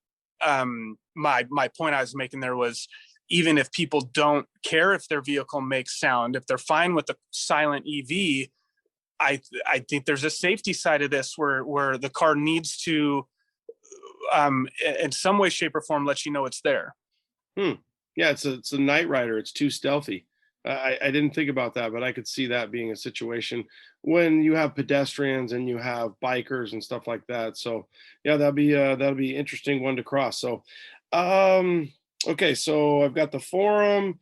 my point I was making there was, even if people don't care if their vehicle makes sound, if they're fine with the silent EV, I think there's a safety side of this where the car needs to, in some way, shape, or form, let you know it's there. Yeah, it's a night rider. It's too stealthy. I didn't think about that, but I could see that being a situation when you have pedestrians and you have bikers and stuff like that. So yeah, that'll be interesting one to cross. So, okay, so I've got the forum.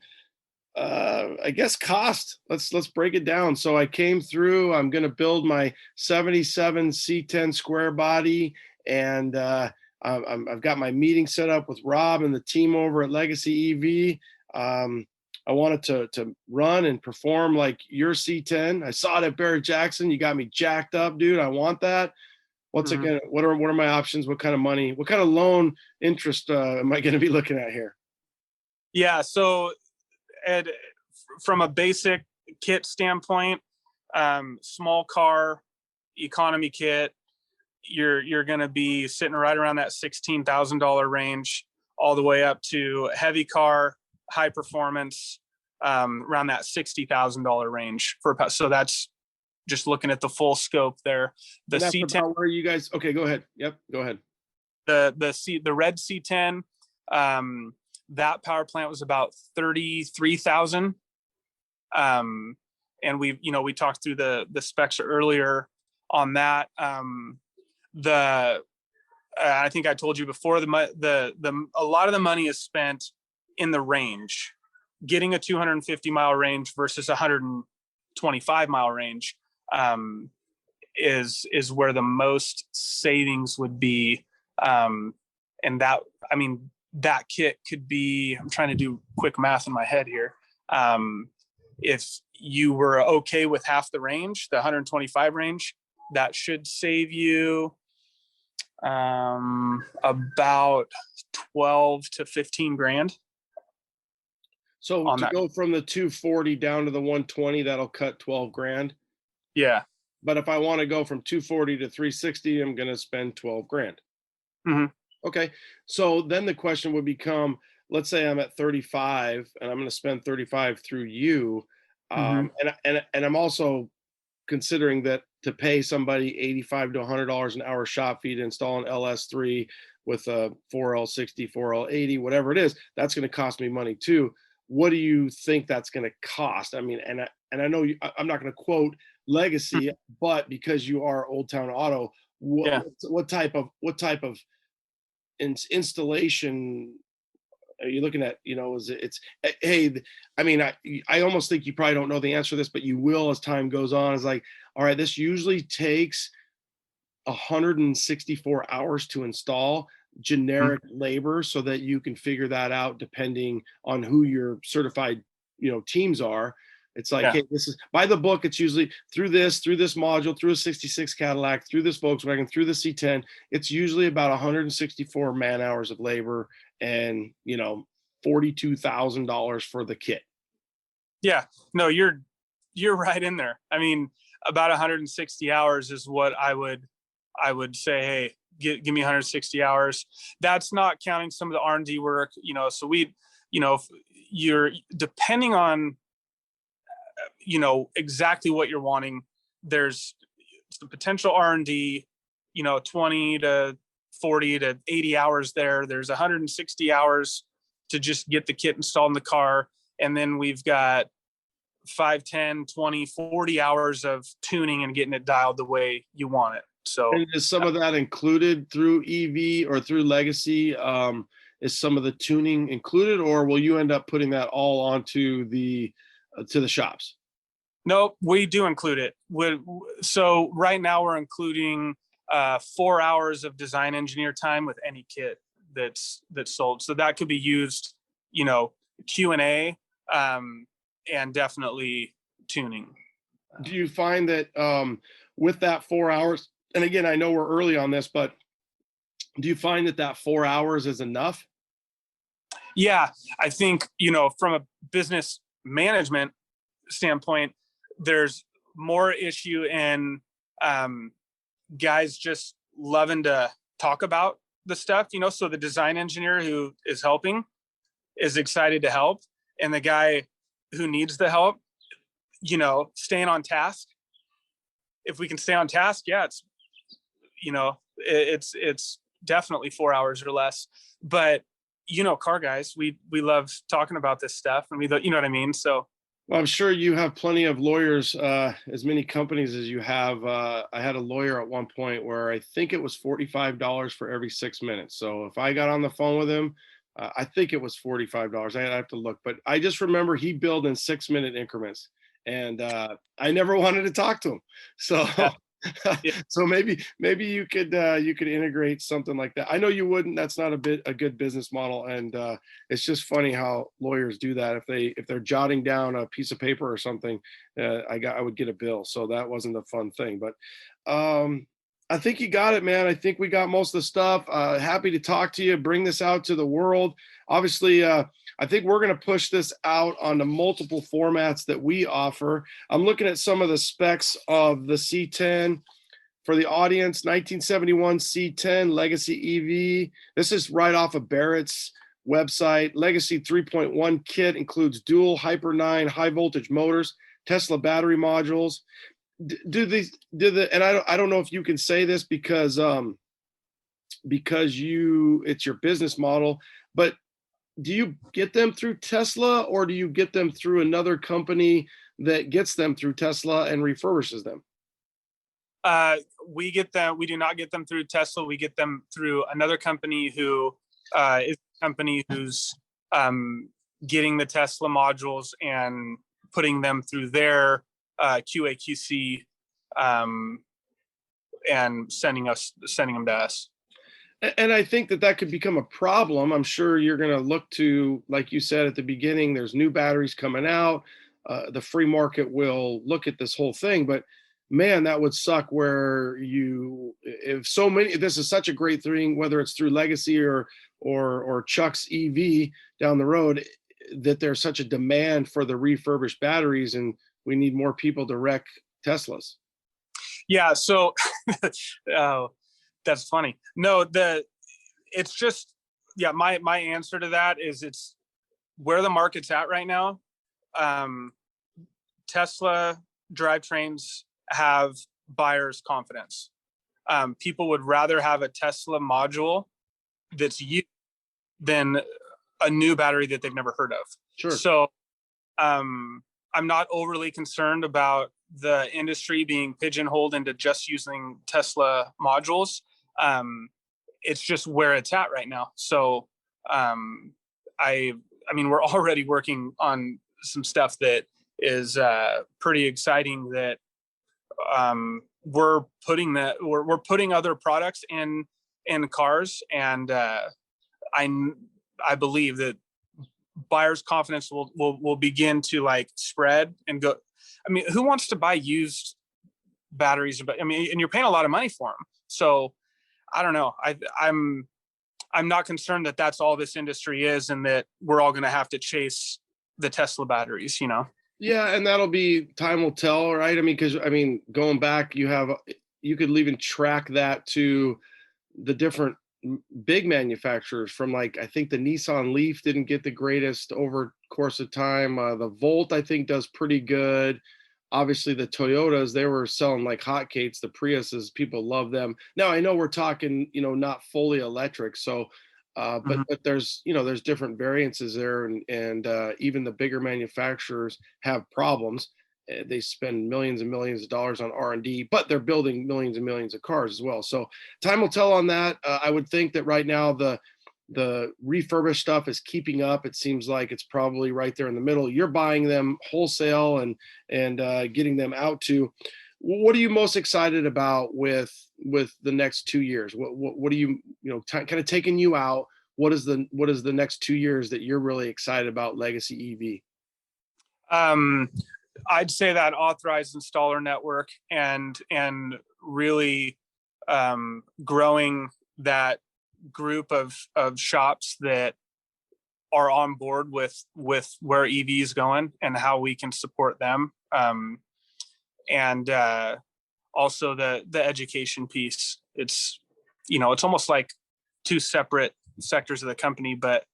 I guess cost. Let's break it down. So I came through. I'm going to build my 77 C10 square body, and I've got my meeting set up with Rob and the team over at Legacy EV. I wanted to run and perform like your C10. I saw it at Barrett Jackson. You got me jacked up, dude. I want that. What's it gonna? What are my options? What kind of money? What kind of loan interest am I going to be looking at here? Yeah. So, Ed, from a basic kit standpoint, small car, economy kit, you're going to be sitting right around that $16,000 range, all the way up to heavy car, high performance, around that $60,000 range so that's just looking at the full scope there. The C10, where you guys? Okay, go ahead. Yep, go ahead. The red C10, that power plant was about 33,000. And we talked through the specs earlier on that. I think I told you before, a lot of the money is spent in the range, getting a 250 mile range versus 125 mile range, is where the most savings would be. And that kit could be, I'm trying to do quick math in my head here. If you were okay with half the range, the 125 range, that should save you about 12 to 15 grand. So to go from the 240 down to the 120, that'll cut 12 grand. Yeah. But if I want to go from 240 to 360, I'm going to spend 12 grand. Mm-hmm. Okay. So then the question would become, let's say I'm at 35 and I'm going to spend 35 through you. And I'm also considering that to pay somebody $85 to $100 an hour shop fee to install an LS3 with a 4L60, 4L80, whatever it is, that's going to cost me money too. What do you think that's going to cost? I mean, and and I know I'm not going to quote Legacy, but because you are Old Town Auto, what type of installation are you looking at? Hey, I mean, I almost think you probably don't know the answer to this, but you will as time goes on. It's like, all right, this usually takes 164 hours to install generic labor, so that you can figure that out depending on who your certified, teams are. It's like, hey, this is by the book. It's usually through this module, through a 66 Cadillac, through this Volkswagen, through the C10. It's usually about 164 man hours of labor and, $42,000 for the kit. Yeah, no, you're right in there. I mean, about 160 hours is what I would say, hey, give me 160 hours. That's not counting some of the R&D work, so you're depending on, exactly what you're wanting. There's the potential R&D, 20 to 40 to 80 hours there. There's 160 hours to just get the kit installed in the car. And then we've got 5, 10, 20, 40 hours of tuning and getting it dialed the way you want it. So and is some of that included through EV or through Legacy? Is some of the tuning included, or will you end up putting that all onto the shops? No, we do include it. So right now we're including 4 hours of design engineer time with any kit that's sold. So that could be used, Q&A, and definitely tuning. Do you find that with that 4 hours, and again, I know we're early on this, but do you find that 4 hours is enough? Yeah, I think, from a business management standpoint, there's more issue in guys just loving to talk about the stuff, so the design engineer who is helping is excited to help, and the guy who needs the help, staying on task. If we can stay on task, it's definitely 4 hours or less. But car guys, we love talking about this stuff, and you know what I mean. So, well, I'm sure you have plenty of lawyers, as many companies as you have. I had a lawyer at one point where I think it was $45 for every 6 minutes. So if I got on the phone with him, I think it was $45. I have to look, but I just remember he billed in 6 minute increments, and I never wanted to talk to him. So. So maybe you could integrate something like that. I know you wouldn't. That's not a good business model, and it's just funny how lawyers do that. If they're jotting down a piece of paper or something, I would get a bill. So that wasn't a fun thing. But I think you got it, man. I think we got most of the stuff. Happy to talk to you. Bring this out to the world. Obviously, I think we're going to push this out on the multiple formats that we offer. I'm looking at some of the specs of the C10 for the audience. 1971 C10 Legacy EV. This is right off of Barrett's website. Legacy 3.1 kit includes dual Hyper 9 high voltage motors, Tesla battery modules. And I don't know if you can say this because it's your business model, but do you get them through Tesla, or do you get them through another company that gets them through Tesla and refurbishes them? We do not get them through Tesla. We get them through another company who is a company who's getting the Tesla modules and putting them through their QA/QC and sending them to us. And I think that could become a problem. I'm sure you're going to look to, like you said at the beginning, there's new batteries coming out. The free market will look at this whole thing, but man, that would suck where this is such a great thing, whether it's through Legacy or Chuck's EV down the road, that there's such a demand for the refurbished batteries, and we need more people to wreck Teslas. Yeah. So, that's funny. No, it's just, my answer to that is it's where the market's at right now. Tesla drivetrains have buyers' confidence. People would rather have a Tesla module that's used than a new battery that they've never heard of. Sure. So, I'm not overly concerned about the industry being pigeonholed into just using Tesla modules. It's just where it's at right now. So I mean, we're already working on some stuff that is pretty exciting, that we're putting other products in cars, and I believe that buyers' confidence will begin to like spread and go. I mean, who wants to buy used batteries? But I mean, and you're paying a lot of money for them. So I don't know. I'm not concerned that that's all this industry is, and that we're all going to have to chase the Tesla batteries, you know? Yeah, and that'll be, time will tell, right? I mean, because I mean, going back, you could even track that to the different big manufacturers, from like, I think the Nissan Leaf didn't get the greatest over course of time. The Volt, I think, does pretty good. Obviously the Toyotas, they were selling like hotcakes. The Priuses, people love them. Now I know we're talking, not fully electric. So, but there's, there's different variances there, and even the bigger manufacturers have problems. They spend millions and millions of dollars on R&D, but they're building millions and millions of cars as well. So time will tell on that. I would think that right now the refurbished stuff is keeping up. It seems like it's probably right there in the middle. You're buying them wholesale and getting them out to. What are you most excited about with the next 2 years? What are you kind of taking you out? What is the next 2 years that you're really excited about Legacy EV? I'd say that authorized installer network, and really growing that group of shops that are on board with where EV is going and how we can support them. And also the education piece. It's, it's almost like two separate sectors of the company, but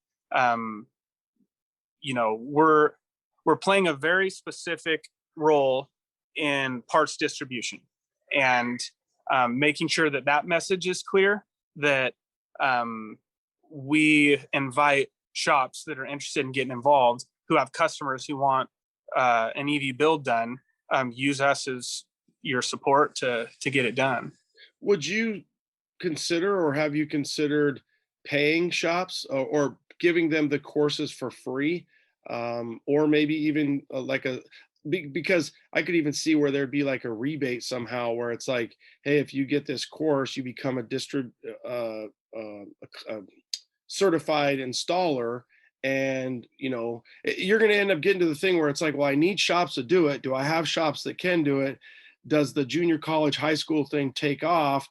we're playing a very specific role in parts distribution, and making sure that message is clear, that we invite shops that are interested in getting involved, who have customers who want an EV build done, use us as your support to get it done. Would you consider, or have you considered, paying shops or giving them the courses for free? Or maybe even because I could even see where there'd be like a rebate somehow, where it's like, hey, if you get this course, you become a certified installer, and you're going to end up getting to the thing where it's like, well, I need shops to do it. Do I have shops that can do it? Does the junior college, high school thing take off?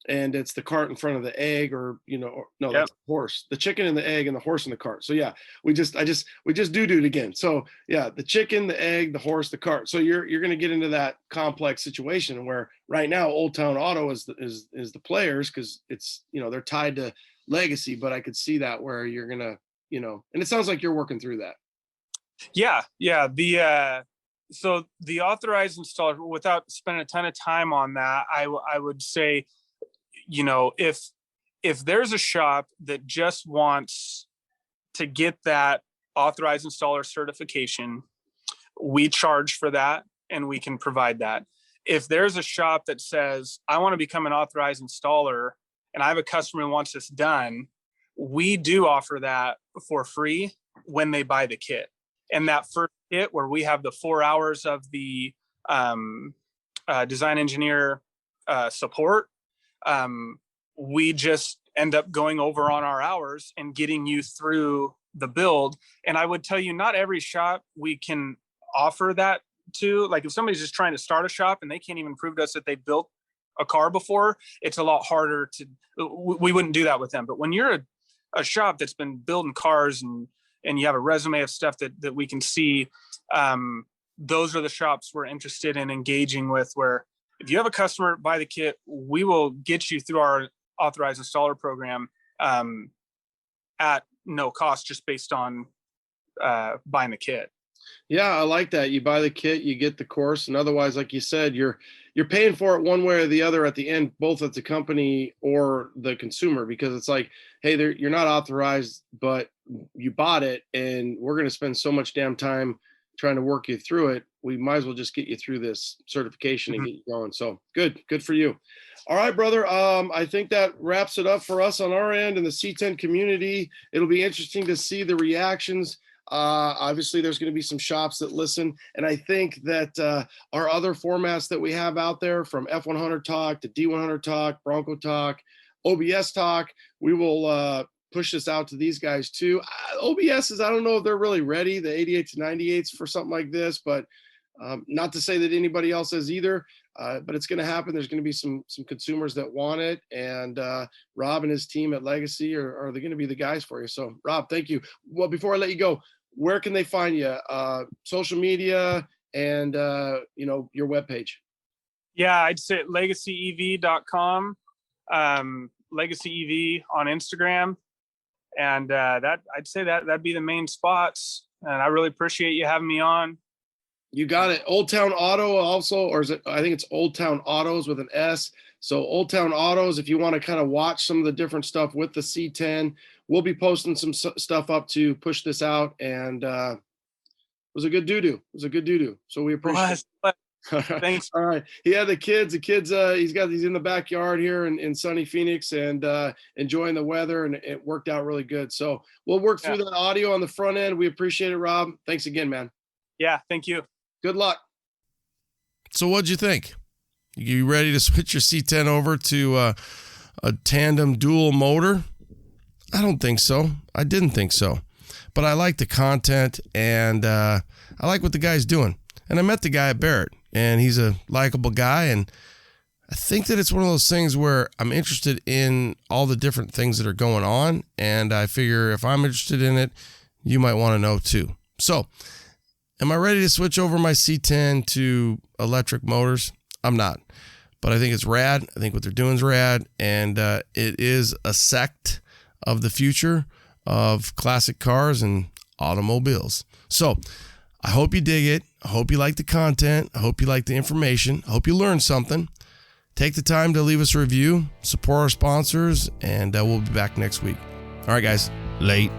And it's the cart in front of the egg, or no, yep. That's the horse, the chicken and the egg, and the horse in the cart. So yeah, we just do it again. So yeah, the chicken, the egg, the horse, the cart. So you're going to get into that complex situation where right now Old Town Auto is the players, because it's, they're tied to Legacy. But I could see that where you're gonna, and it sounds like you're working through that. Yeah. So the authorized installer, without spending a ton of time on that, I would say, if there's a shop that just wants to get that authorized installer certification, we charge for that, and we can provide that. If there's a shop that says, I want to become an authorized installer, and I have a customer who wants this done, we do offer that for free when they buy the kit. And that first kit, where we have the 4 hours of the design engineer support, we just end up going over on our hours and getting you through the build. And I would tell you, not every shop we can offer that to. Like, if somebody's just trying to start a shop and they can't even prove to us that they built a car before, it's a lot harder we wouldn't do that with them. But when you're a shop that's been building cars, and you have a resume of stuff that we can see, those are the shops we're interested in engaging with, where if you have a customer, buy the kit, we will get you through our authorized installer program at no cost, just based on buying the kit. Yeah, I like that. You buy the kit, you get the course, and otherwise, like you said, you're paying for it one way or the other at the end, both at the company or the consumer, because it's like, hey, you're not authorized, but you bought it, and we're going to spend so much damn time trying to work you through it, we might as well just get you through this certification and get you going. So good for you. All right, brother. I think that wraps it up for us on our end in the C10 community. It'll be interesting to see the reactions. Obviously there's going to be some shops that listen. And I think that our other formats that we have out there, from F100 Talk to D100 Talk, Bronco Talk, OBS Talk, we will push this out to these guys too. OBSs, I don't know if they're really ready, the 88 to 98s for something like this, but not to say that anybody else is either, but it's going to happen. There's going to be some consumers that want it, and Rob and his team at Legacy are they going to be the guys for you. So Rob, thank you. Well, before I let you go, where can they find you? Social media and your webpage. Yeah, I'd say legacyev.com, Legacy EV on Instagram. And that I'd say that'd be the main spots. And I really appreciate you having me on. You got it. Old Town Auto also, or is it? I think it's Old Town Autos with an S. So Old Town Autos, if you want to kind of watch some of the different stuff with the C10, we'll be posting some stuff up to push this out. And it was a good doo-doo. So we appreciate it. Thanks. All right. Yeah, the kids, he's in the backyard here in sunny Phoenix and enjoying the weather, and it worked out really good. So we'll work through that audio on the front end. We appreciate it, Rob. Thanks again, man. Yeah, thank you. Good luck. So what'd you think? You ready to switch your C10 over to a tandem dual motor? I don't think so. I didn't think so. But I like the content, and I like what the guy's doing. And I met the guy at Barrett, and he's a likable guy, and I think that it's one of those things where I'm interested in all the different things that are going on, and I figure if I'm interested in it, you might want to know too. So, am I ready to switch over my C10 to electric motors? I'm not, but I think it's rad. I think what they're doing is rad, and it is a sect of the future of classic cars and automobiles. So, I hope you dig it. I hope you like the content. I hope you like the information. I hope you learned something. Take the time to leave us a review, support our sponsors, and we'll be back next week. All right, guys. Late.